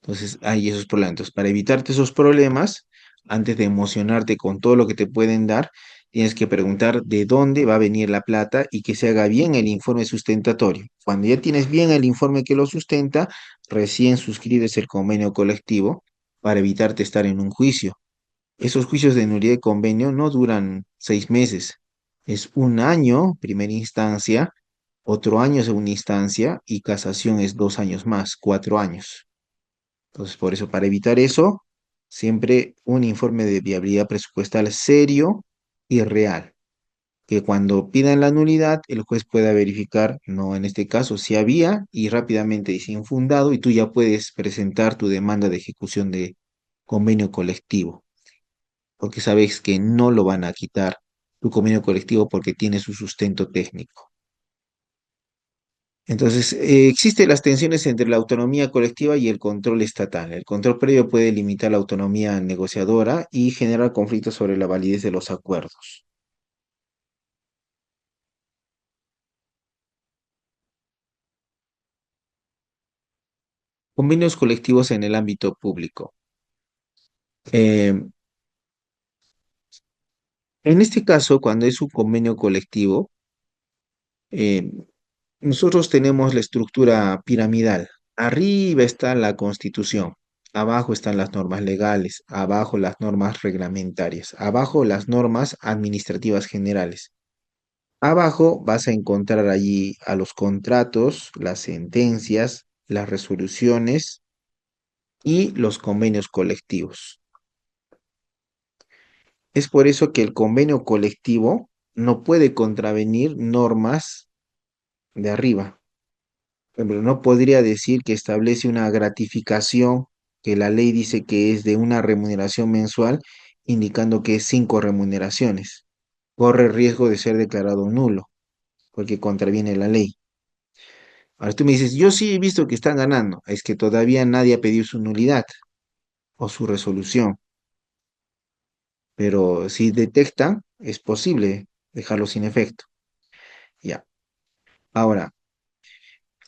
Entonces, hay esos problemas. Entonces, para evitarte esos problemas, antes de emocionarte con todo lo que te pueden dar, tienes que preguntar de dónde va a venir la plata y que se haga bien el informe sustentatorio. Cuando ya tienes bien el informe que lo sustenta, recién suscribes el convenio colectivo para evitarte estar en un juicio. Esos juicios de nulidad de convenio no duran 6 meses. Es un año, primera instancia, otro año, segunda instancia, y casación es 2 años más, 4 años. Entonces, por eso, para evitar eso, siempre un informe de viabilidad presupuestal serio y real, que cuando pidan la nulidad, el juez pueda verificar, no en este caso, si había y rápidamente dice infundado, y tú ya puedes presentar tu demanda de ejecución de convenio colectivo, porque sabes que no lo van a quitar tu convenio colectivo porque tiene su sustento técnico. Entonces, existen las tensiones entre la autonomía colectiva y el control estatal. El control previo puede limitar la autonomía negociadora y generar conflictos sobre la validez de los acuerdos. Convenios colectivos en el ámbito público. Eh, en este caso, cuando es un convenio colectivo, eh, nosotros tenemos la estructura piramidal. Arriba está la Constitución, abajo están las normas legales, abajo las normas reglamentarias, abajo las normas administrativas generales. Abajo vas a encontrar allí a los contratos, las sentencias, las resoluciones y los convenios colectivos. Es por eso que el convenio colectivo no puede contravenir normas de arriba. Por ejemplo, no podría decir que establece una gratificación que la ley dice que es de una remuneración mensual, indicando que es 5 remuneraciones. Corre riesgo de ser declarado nulo, porque contraviene la ley. Ahora tú me dices, yo sí he visto que están ganando, es que todavía nadie ha pedido su nulidad o su resolución, pero si detectan, es posible dejarlo sin efecto. Ya. Ahora,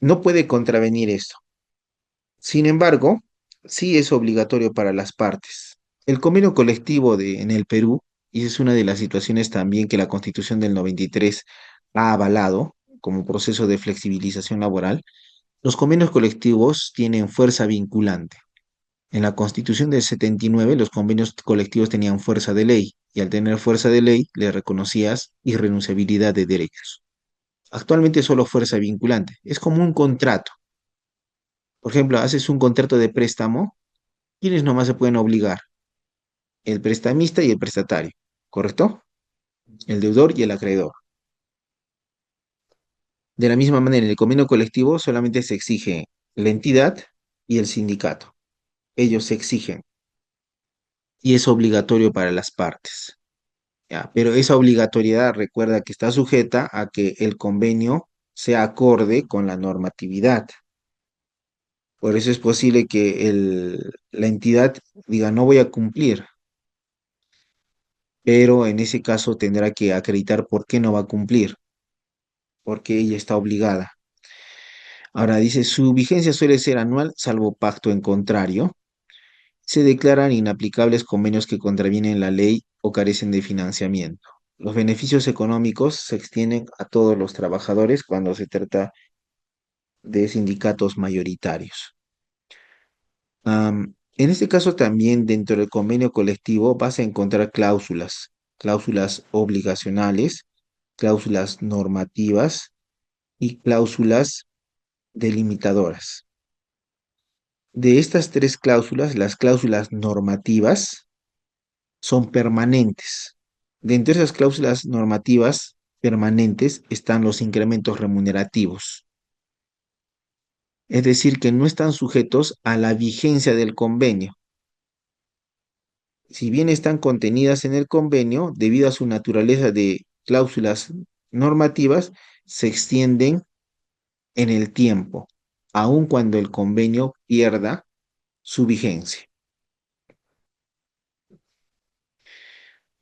no puede contravenir esto. Sin embargo, sí es obligatorio para las partes. El convenio colectivo en el Perú, y esa es una de las situaciones también que la Constitución del 93 ha avalado como proceso de flexibilización laboral, los convenios colectivos tienen fuerza vinculante. En la Constitución del 79, los convenios colectivos tenían fuerza de ley, y al tener fuerza de ley, le reconocías irrenunciabilidad de derechos. Actualmente solo fuerza vinculante. Es como un contrato. Por ejemplo, haces un contrato de préstamo, ¿quiénes nomás se pueden obligar? El prestamista y el prestatario, ¿correcto? El deudor y el acreedor. De la misma manera, en el convenio colectivo solamente se exige la entidad y el sindicato. Ellos se exigen y es obligatorio para las partes. Ya, pero esa obligatoriedad recuerda que está sujeta a que el convenio sea acorde con la normatividad. Por eso es posible que la entidad diga no voy a cumplir, pero en ese caso tendrá que acreditar por qué no va a cumplir, porque ella está obligada. Ahora dice, su vigencia suele ser anual, salvo pacto en contrario. Se declaran inaplicables convenios que contravienen la ley o carecen de financiamiento. Los beneficios económicos se extienden a todos los trabajadores cuando se trata de sindicatos mayoritarios. En este caso también dentro del convenio colectivo vas a encontrar cláusulas, cláusulas obligacionales, cláusulas normativas y cláusulas delimitadoras. De estas tres cláusulas, las cláusulas normativas son permanentes. Dentro de esas cláusulas normativas permanentes están los incrementos remunerativos, es decir, que no están sujetos a la vigencia del convenio. si bien están contenidas en el convenio, debido a su naturaleza de cláusulas normativas, se extienden en el tiempo, aun cuando el convenio pierda su vigencia.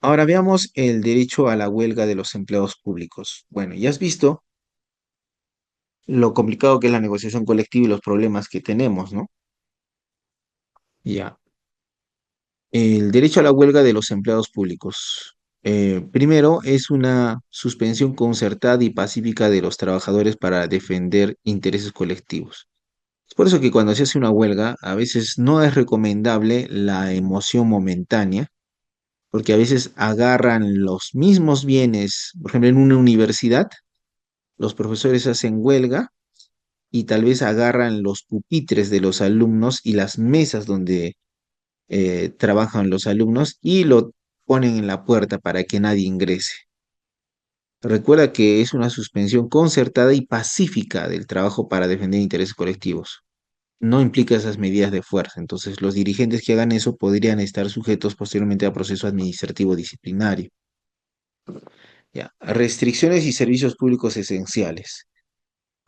Ahora veamos el derecho a la huelga de los empleados públicos. Bueno, ya has visto lo complicado que es la negociación colectiva y los problemas que tenemos, ¿no? Ya. El derecho a la huelga de los empleados públicos. Primero, es una suspensión concertada y pacífica de los trabajadores para defender intereses colectivos. Es por eso que cuando se hace una huelga, a veces no es recomendable la emoción momentánea, porque a veces agarran los mismos bienes, por ejemplo, en una universidad, los profesores hacen huelga y tal vez agarran los pupitres de los alumnos y las mesas donde trabajan los alumnos y lo ponen en la puerta para que nadie ingrese. Recuerda que es una suspensión concertada y pacífica del trabajo para defender intereses colectivos. No implica esas medidas de fuerza. Entonces, los dirigentes que hagan eso podrían estar sujetos posteriormente a proceso administrativo disciplinario. Ya. Restricciones y servicios públicos esenciales.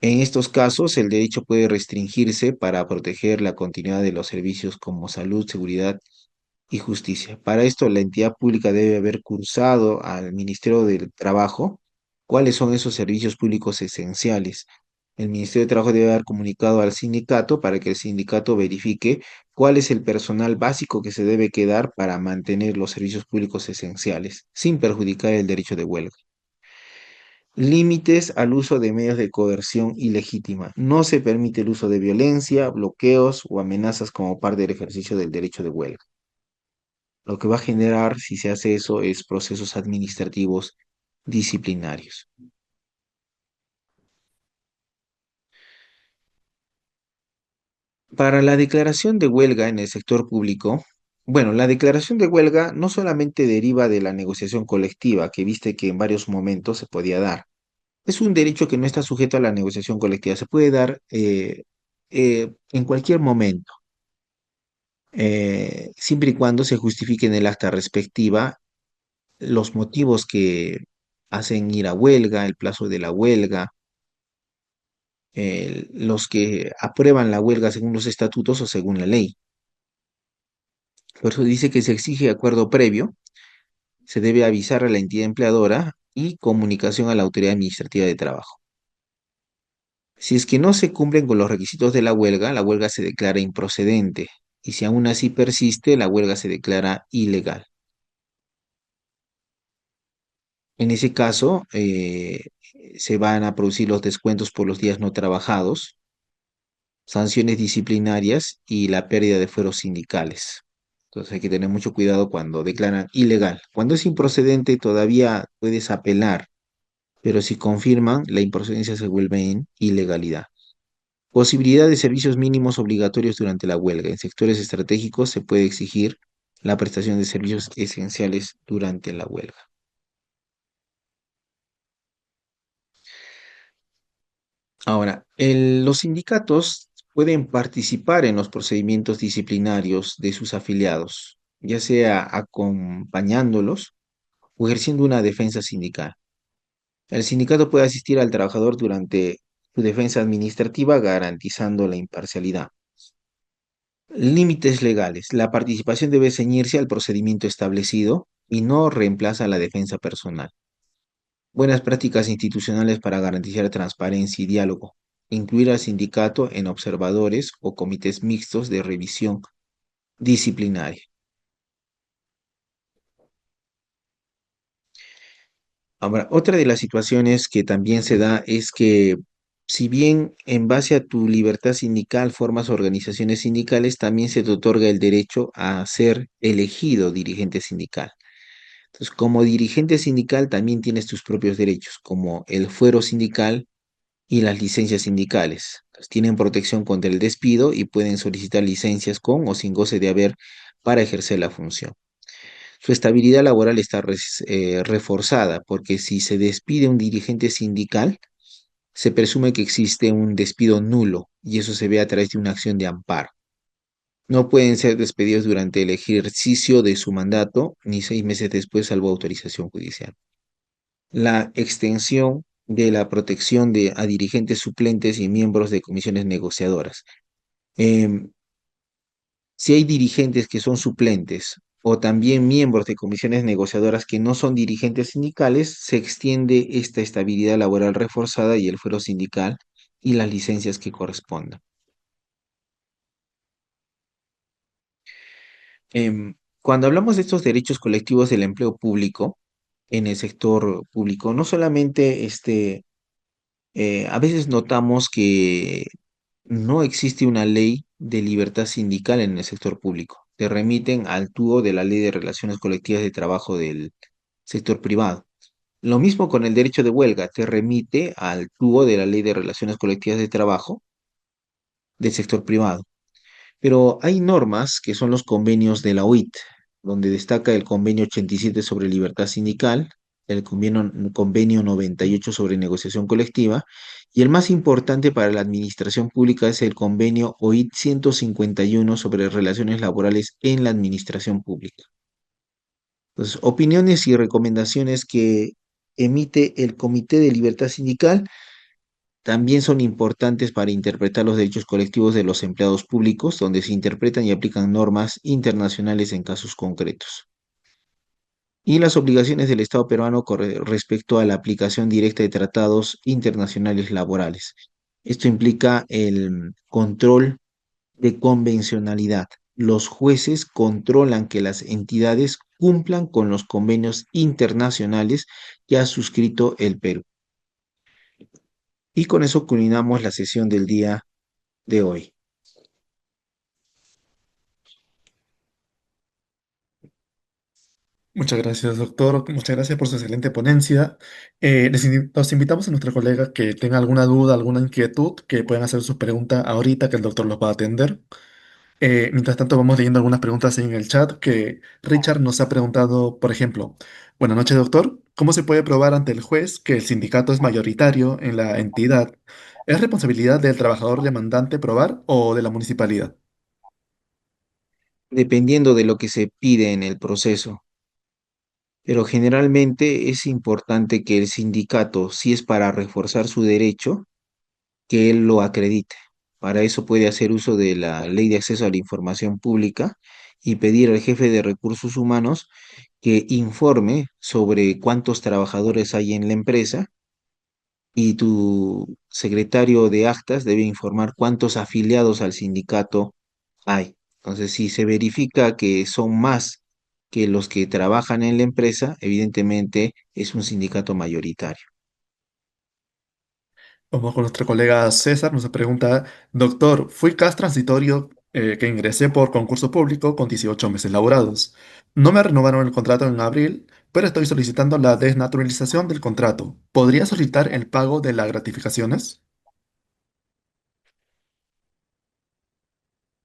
En estos casos, el derecho puede restringirse para proteger la continuidad de los servicios como salud, seguridad y justicia. Para esto, la entidad pública debe haber cursado al Ministerio del Trabajo cuáles son esos servicios públicos esenciales. El Ministerio de Trabajo debe haber comunicado al sindicato para que el sindicato verifique cuál es el personal básico que se debe quedar para mantener los servicios públicos esenciales, sin perjudicar el derecho de huelga. Límites al uso de medios de coerción ilegítima. No se permite el uso de violencia, bloqueos o amenazas como parte del ejercicio del derecho de huelga. Lo que va a generar, si se hace eso, es procesos administrativos disciplinarios. Para la declaración de huelga en el sector público, bueno, la declaración de huelga no solamente deriva de la negociación colectiva, que viste que en varios momentos se podía dar. Es un derecho que no está sujeto a la negociación colectiva, se puede dar en cualquier momento, siempre y cuando se justifique en el acta respectiva los motivos que hacen ir a huelga, el plazo de la huelga, los que aprueban la huelga según los estatutos o según la ley. Por eso dice que se exige acuerdo previo, se debe avisar a la entidad empleadora y comunicación a la autoridad administrativa de trabajo. Si es que no se cumplen con los requisitos de la huelga se declara improcedente y si aún así persiste, la huelga se declara ilegal. En ese caso, se van a producir los descuentos por los días no trabajados, sanciones disciplinarias y la pérdida de fueros sindicales. Entonces hay que tener mucho cuidado cuando declaran ilegal. Cuando es improcedente todavía puedes apelar, pero si confirman, la improcedencia se vuelve en ilegalidad. Posibilidad de servicios mínimos obligatorios durante la huelga. En sectores estratégicos se puede exigir la prestación de servicios esenciales durante la huelga. Ahora, los sindicatos pueden participar en los procedimientos disciplinarios de sus afiliados, ya sea acompañándolos o ejerciendo una defensa sindical. El sindicato puede asistir al trabajador durante su defensa administrativa garantizando la imparcialidad. Límites legales. La participación debe ceñirse al procedimiento establecido y no reemplaza la defensa personal. Buenas prácticas institucionales para garantizar transparencia y diálogo. Incluir al sindicato en observadores o comités mixtos de revisión disciplinaria. Ahora, otra de las situaciones que también se da es que si bien en base a tu libertad sindical formas organizaciones sindicales, también se te otorga el derecho a ser elegido dirigente sindical. Entonces, como dirigente sindical también tienes tus propios derechos, como el fuero sindical y las licencias sindicales. Entonces, tienen protección contra el despido y pueden solicitar licencias con o sin goce de haber para ejercer la función. Su estabilidad laboral está reforzada porque si se despide un dirigente sindical, se presume que existe un despido nulo y eso se ve a través de una acción de amparo. No pueden ser despedidos durante el ejercicio de su mandato ni 6 meses después, salvo autorización judicial. La extensión de la protección a dirigentes suplentes y miembros de comisiones negociadoras. Em, si hay dirigentes que son suplentes o también miembros de comisiones negociadoras que no son dirigentes sindicales, se extiende esta estabilidad laboral reforzada y el fuero sindical y las licencias que correspondan. Cuando hablamos de estos derechos colectivos del empleo público, en el sector público, no solamente a veces notamos que no existe una ley de libertad sindical en el sector público. Te remiten al TUO de la Ley de Relaciones Colectivas de Trabajo del sector privado. Lo mismo con el derecho de huelga, te remite al TUO de la Ley de Relaciones Colectivas de Trabajo del sector privado. Pero hay normas que son los convenios de la OIT, donde destaca el convenio 87 sobre libertad sindical, el convenio 98 sobre negociación colectiva, y el más importante para la administración pública es el convenio OIT 151 sobre relaciones laborales en la administración pública. Entonces, opiniones y recomendaciones que emite el Comité de Libertad Sindical también son importantes para interpretar los derechos colectivos de los empleados públicos, donde se interpretan y aplican normas internacionales en casos concretos. Y las obligaciones del Estado peruano respecto a la aplicación directa de tratados internacionales laborales. Esto implica el control de convencionalidad. Los jueces controlan que las entidades cumplan con los convenios internacionales que ha suscrito el Perú. Y con eso culminamos la sesión del día de hoy. Muchas gracias, doctor. Muchas gracias por su excelente ponencia. Los invitamos a nuestra colega que tenga alguna duda, alguna inquietud, que puedan hacer sus preguntas ahorita que el doctor los va a atender. Mientras tanto, vamos leyendo algunas preguntas en el chat que Richard nos ha preguntado, por ejemplo, buenas noches, doctor. ¿Cómo se puede probar ante el juez que el sindicato es mayoritario en la entidad? ¿Es responsabilidad del trabajador demandante probar o de la municipalidad? Dependiendo de lo que se pide en el proceso. Pero generalmente es importante que el sindicato, si es para reforzar su derecho, que él lo acredite. Para eso puede hacer uso de la Ley de Acceso a la Información Pública y pedir al jefe de recursos humanos que informe sobre cuántos trabajadores hay en la empresa y tu secretario de actas debe informar cuántos afiliados al sindicato hay. Entonces, si se verifica que son más que los que trabajan en la empresa, evidentemente es un sindicato mayoritario. Vamos con nuestro colega César, nos pregunta, doctor, fui CAS transitorio que ingresé por concurso público con 18 meses laborados. No me renovaron el contrato en abril, pero estoy solicitando la desnaturalización del contrato. ¿Podría solicitar el pago de las gratificaciones?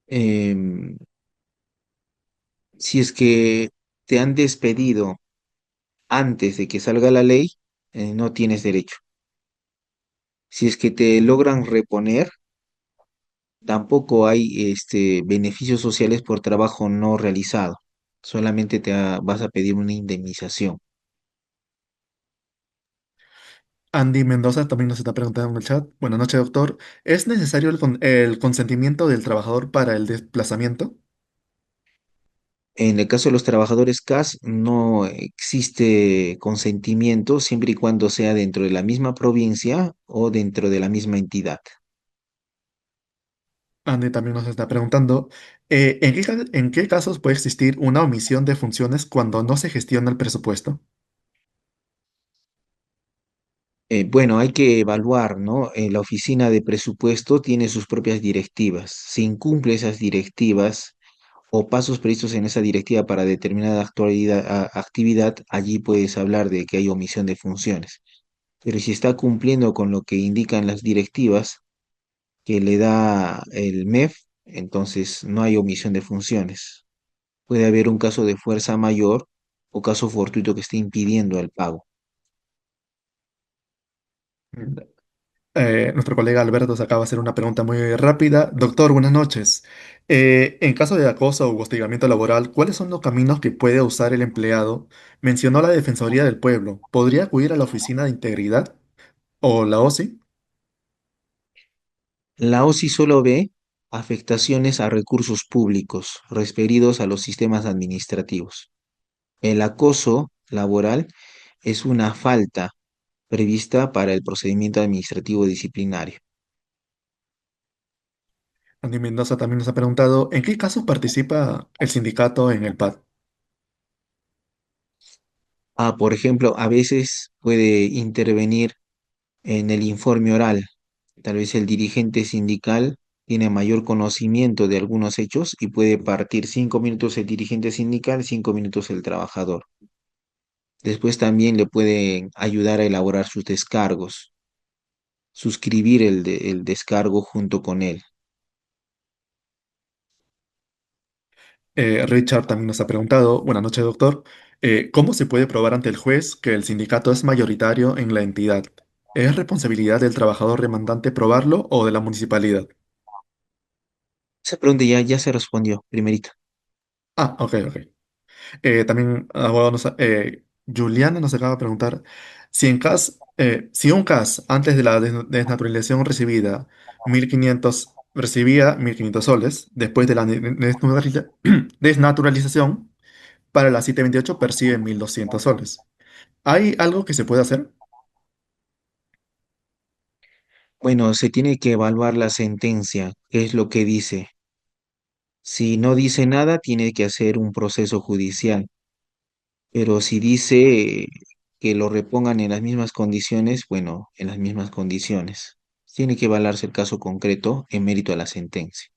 Em, si es que te han despedido antes de que salga la ley, no tienes derecho. Si es que te logran reponer, tampoco hay beneficios sociales por trabajo no realizado. Solamente vas a pedir una indemnización. Andy Mendoza también nos está preguntando en el chat. Buenas noches, doctor. ¿Es necesario el consentimiento del trabajador para el desplazamiento? En el caso de los trabajadores CAS, no existe consentimiento siempre y cuando sea dentro de la misma provincia o dentro de la misma entidad. Andy también nos está preguntando, en qué casos puede existir una omisión de funciones cuando no se gestiona el presupuesto? Bueno, hay que evaluar, ¿no? La oficina de presupuesto tiene sus propias directivas. Si incumple esas directivas o pasos previstos en esa directiva para determinada actividad, allí puedes hablar de que hay omisión de funciones. Pero si está cumpliendo con lo que indican las directivas que le da el MEF, entonces no hay omisión de funciones. Puede haber un caso de fuerza mayor o caso fortuito que esté impidiendo el pago. Nuestro colega Alberto se acaba de hacer una pregunta muy rápida. Doctor, buenas noches. En caso de acoso o hostigamiento laboral, ¿cuáles son los caminos que puede usar el empleado? Mencionó la Defensoría del Pueblo. ¿Podría acudir a la Oficina de Integridad o la OSI? La OSI solo ve afectaciones a recursos públicos referidos a los sistemas administrativos. El acoso laboral es una falta prevista para el procedimiento administrativo disciplinario. Andy Mendoza también nos ha preguntado, ¿en qué casos participa el sindicato en el PAD? Por ejemplo, a veces puede intervenir en el informe oral. Tal vez el dirigente sindical tiene mayor conocimiento de algunos hechos y puede partir 5 minutos el dirigente sindical, 5 minutos el trabajador. Después también le pueden ayudar a elaborar sus descargos, suscribir el descargo junto con él. Richard también nos ha preguntado, buenas noches, doctor, ¿cómo se puede probar ante el juez que el sindicato es mayoritario en la entidad? ¿Es responsabilidad del trabajador demandante probarlo o de la municipalidad? Esa pregunta ya se respondió, primerita. Ah, ok, ok. También Juliana nos acaba de preguntar si un CAS antes de la desnaturalización recibida 1500 recibía 1500 soles, después de la desnaturalización, para la 728 percibe 1200 soles. ¿Hay algo que se puede hacer? Bueno, se tiene que evaluar la sentencia, qué es lo que dice. Si no dice nada, tiene que hacer un proceso judicial. Pero si dice que lo repongan en las mismas condiciones, bueno, en las mismas condiciones. Tiene que evaluarse el caso concreto en mérito a la sentencia.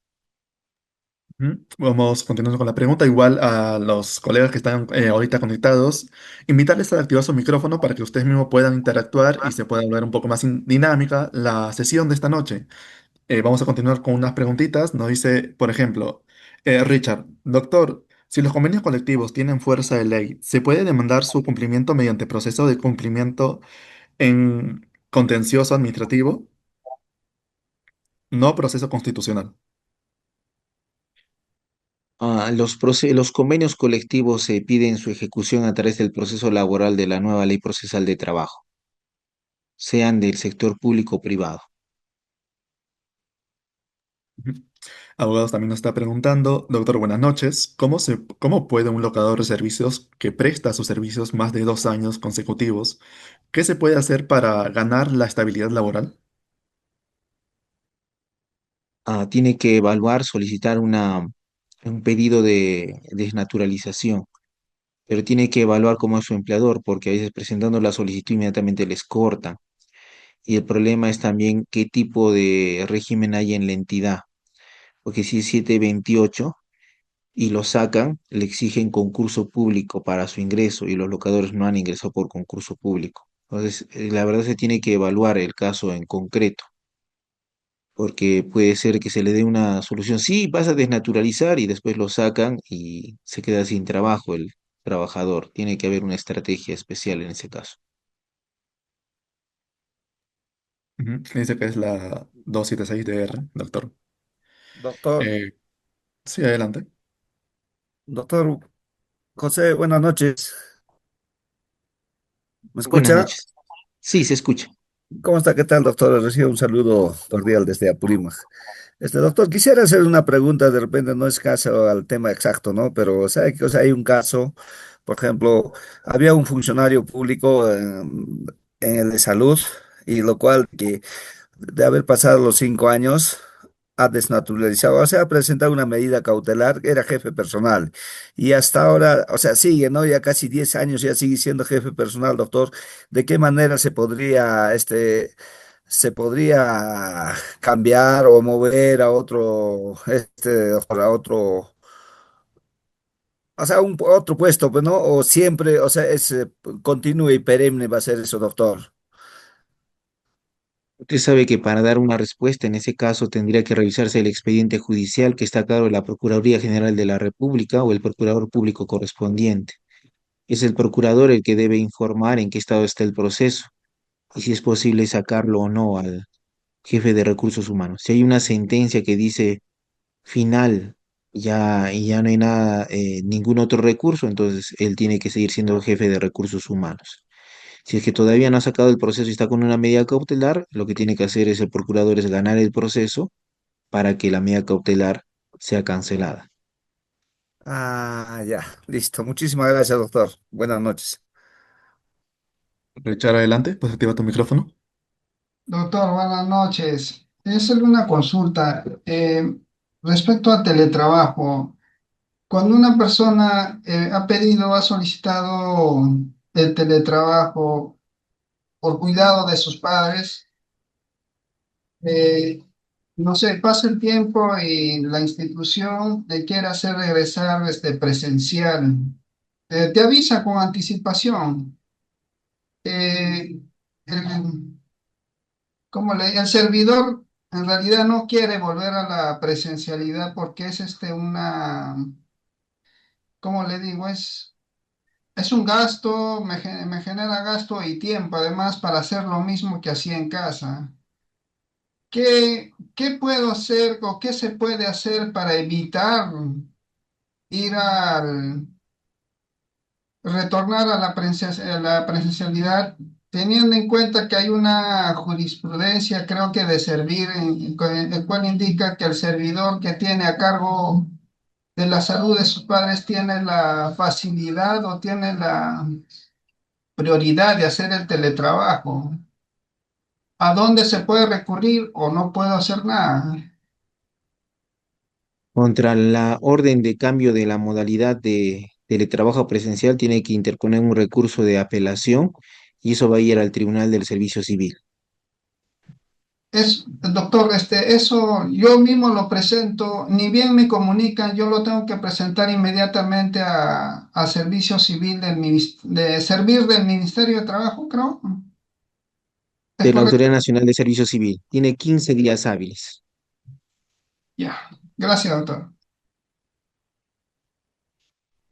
Ujú. Vamos continuando con la pregunta. Igual a los colegas que están ahorita conectados, invitarles a activar su micrófono para que ustedes mismos puedan interactuar y se pueda volver un poco más dinámica la sesión de esta noche. Vamos a continuar con unas preguntitas. Nos dice, por ejemplo, Richard, doctor, si los convenios colectivos tienen fuerza de ley, ¿se puede demandar su cumplimiento mediante proceso de cumplimiento en contencioso administrativo, no proceso constitucional? Los convenios colectivos se piden su ejecución a través del proceso laboral de la nueva ley procesal de trabajo, sean del sector público o privado. Ujú. Abogados también nos está preguntando, doctor, buenas noches, ¿cómo puede un locador de servicios que presta sus servicios más de 2 años consecutivos, qué se puede hacer para ganar la estabilidad laboral? Tiene que evaluar, solicitar un pedido de desnaturalización, pero tiene que evaluar cómo es su empleador, porque a veces presentando la solicitud inmediatamente les cortan. Y el problema es también qué tipo de régimen hay en la entidad, porque si es 728 y lo sacan, le exigen concurso público para su ingreso y los locadores no han ingresado por concurso público. Entonces, la verdad se tiene que evaluar el caso en concreto, porque puede ser que se le dé una solución. Sí, vas a desnaturalizar y después lo sacan y se queda sin trabajo el trabajador. Tiene que haber una estrategia especial en ese caso. Ujú. Dice que es la 276 DR, doctor. Doctor, Eh, sí, adelante. doctor José, buenas noches. ¿Me Buenas escucha? noches. Sí, se escucha. ¿Cómo está? ¿Qué tal, doctor? Recibo un saludo cordial desde Apurímac. Doctor, quisiera hacer una pregunta, de repente no es caso al tema exacto, ¿no? Pero sabe que, o sea, hay un caso, por ejemplo, había un funcionario público en el de salud, y lo cual que de haber pasado los 5 años, ha desnaturalizado, o sea, ha presentado una medida cautelar, era jefe personal, y hasta ahora, o sea, sigue, ¿no? Ya casi 10 años, ya sigue siendo jefe personal, doctor. ¿De qué manera se podría cambiar o mover a otro, doctor, a otro, o sea, otro puesto, pues, ¿no? O siempre, o sea, continuo y perenne va a ser eso, doctor. Usted sabe que para dar una respuesta en ese caso tendría que revisarse el expediente judicial que está a cargo de la Procuraduría General de la República o el Procurador Público correspondiente. Es el procurador el que debe informar en qué estado está el proceso y si es posible sacarlo o no jefe de recursos humanos. Si hay una sentencia que dice final, ya, y ya no hay nada, ningún otro recurso, entonces él tiene que seguir siendo jefe de recursos humanos. Si es que todavía no ha sacado el proceso y está con una medida cautelar, lo que tiene que hacer es el procurador es ganar el proceso para que la medida cautelar sea cancelada. Ah, ya, listo. Muchísimas gracias, doctor. Buenas noches. Richard, adelante, pues activa tu micrófono. Doctor, buenas noches. Es una consulta. Respecto a teletrabajo, cuando una persona ha pedido, ha solicitado el teletrabajo por cuidado de sus padres, eh, no sé, pasa el tiempo y la institución le quiere hacer regresar presencial. Te avisa con anticipación. Eh, el- el servidor en realidad no quiere volver a la presencialidad porque es ¿cómo le digo? Es un gasto, me genera gasto y tiempo además para hacer lo mismo que hacía en casa. ¿Qué puedo hacer o qué se puede hacer para evitar ir al, retornar a a la presencialidad, teniendo en cuenta que hay una jurisprudencia, creo que de servir, el cual indica que el servidor que tiene a cargo de la salud de sus padres tiene la facilidad o tiene la prioridad de hacer el teletrabajo? ¿A dónde se puede recurrir o no puedo hacer nada? Contra la orden de cambio de la modalidad de teletrabajo presencial, tiene que interponer un recurso de apelación y eso va a ir al Tribunal del Servicio Civil. Doctor, eso yo mismo lo presento, ni bien me comunican, yo lo tengo que presentar inmediatamente a Servicio Civil de Servir del Ministerio de Trabajo, creo. ¿Es De la correcto? Autoridad Nacional de Servicio Civil. Tiene 15 días hábiles. Ya. Gracias, doctor.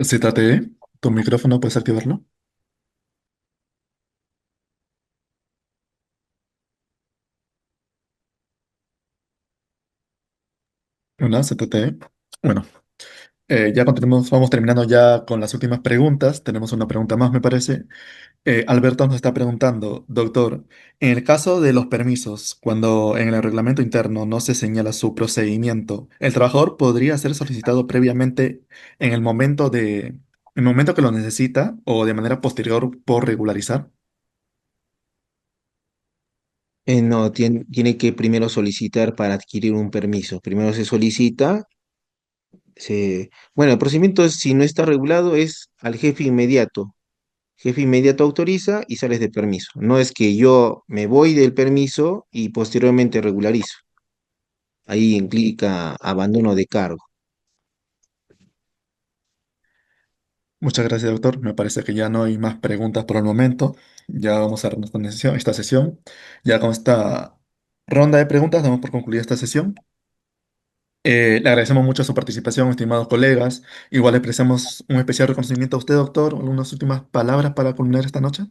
ZTE, tu micrófono, ¿puedes activarlo? Hola, ZTE. Bueno, ya continuamos, vamos terminando ya con las últimas preguntas. Tenemos una pregunta más, me parece. Alberto nos está preguntando, doctor, en el caso de los permisos, cuando en el reglamento interno no se señala su procedimiento, ¿el trabajador podría ser solicitado previamente en el momento que lo necesita o de manera posterior por regularizar? No, tiene que primero solicitar para adquirir un permiso. Primero se solicita, bueno, el procedimiento si no está regulado es al jefe inmediato. Jefe inmediato autoriza y sales de permiso. No es que yo me voy del permiso y posteriormente regularizo. Ahí implica abandono de cargo. Muchas gracias, doctor. Me parece que ya no hay más preguntas por el momento. Ya vamos a cerrar esta sesión. Ya con esta ronda de preguntas damos por concluida esta sesión. Le agradecemos mucho su participación, estimados colegas. Igual le expresamos un especial reconocimiento a usted, doctor. ¿Algunas últimas palabras para culminar esta noche?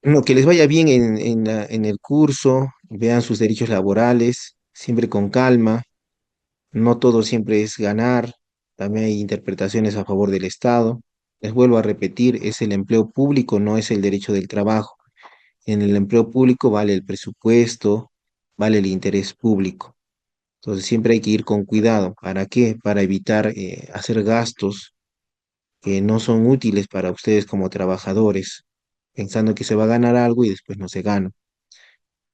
No, que les vaya bien en el curso, vean sus derechos laborales, siempre con calma. No todo siempre es ganar, también hay interpretaciones a favor del Estado. Les vuelvo a repetir, es el empleo público, no es el derecho del trabajo. En el empleo público vale el presupuesto, vale el interés público. Entonces siempre hay que ir con cuidado. ¿Para qué? Para evitar hacer gastos que no son útiles para ustedes como trabajadores, pensando que se va a ganar algo y después no se gana.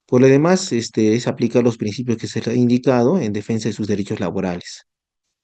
Por lo demás, es aplicar los principios que se les ha indicado en defensa de sus derechos laborales.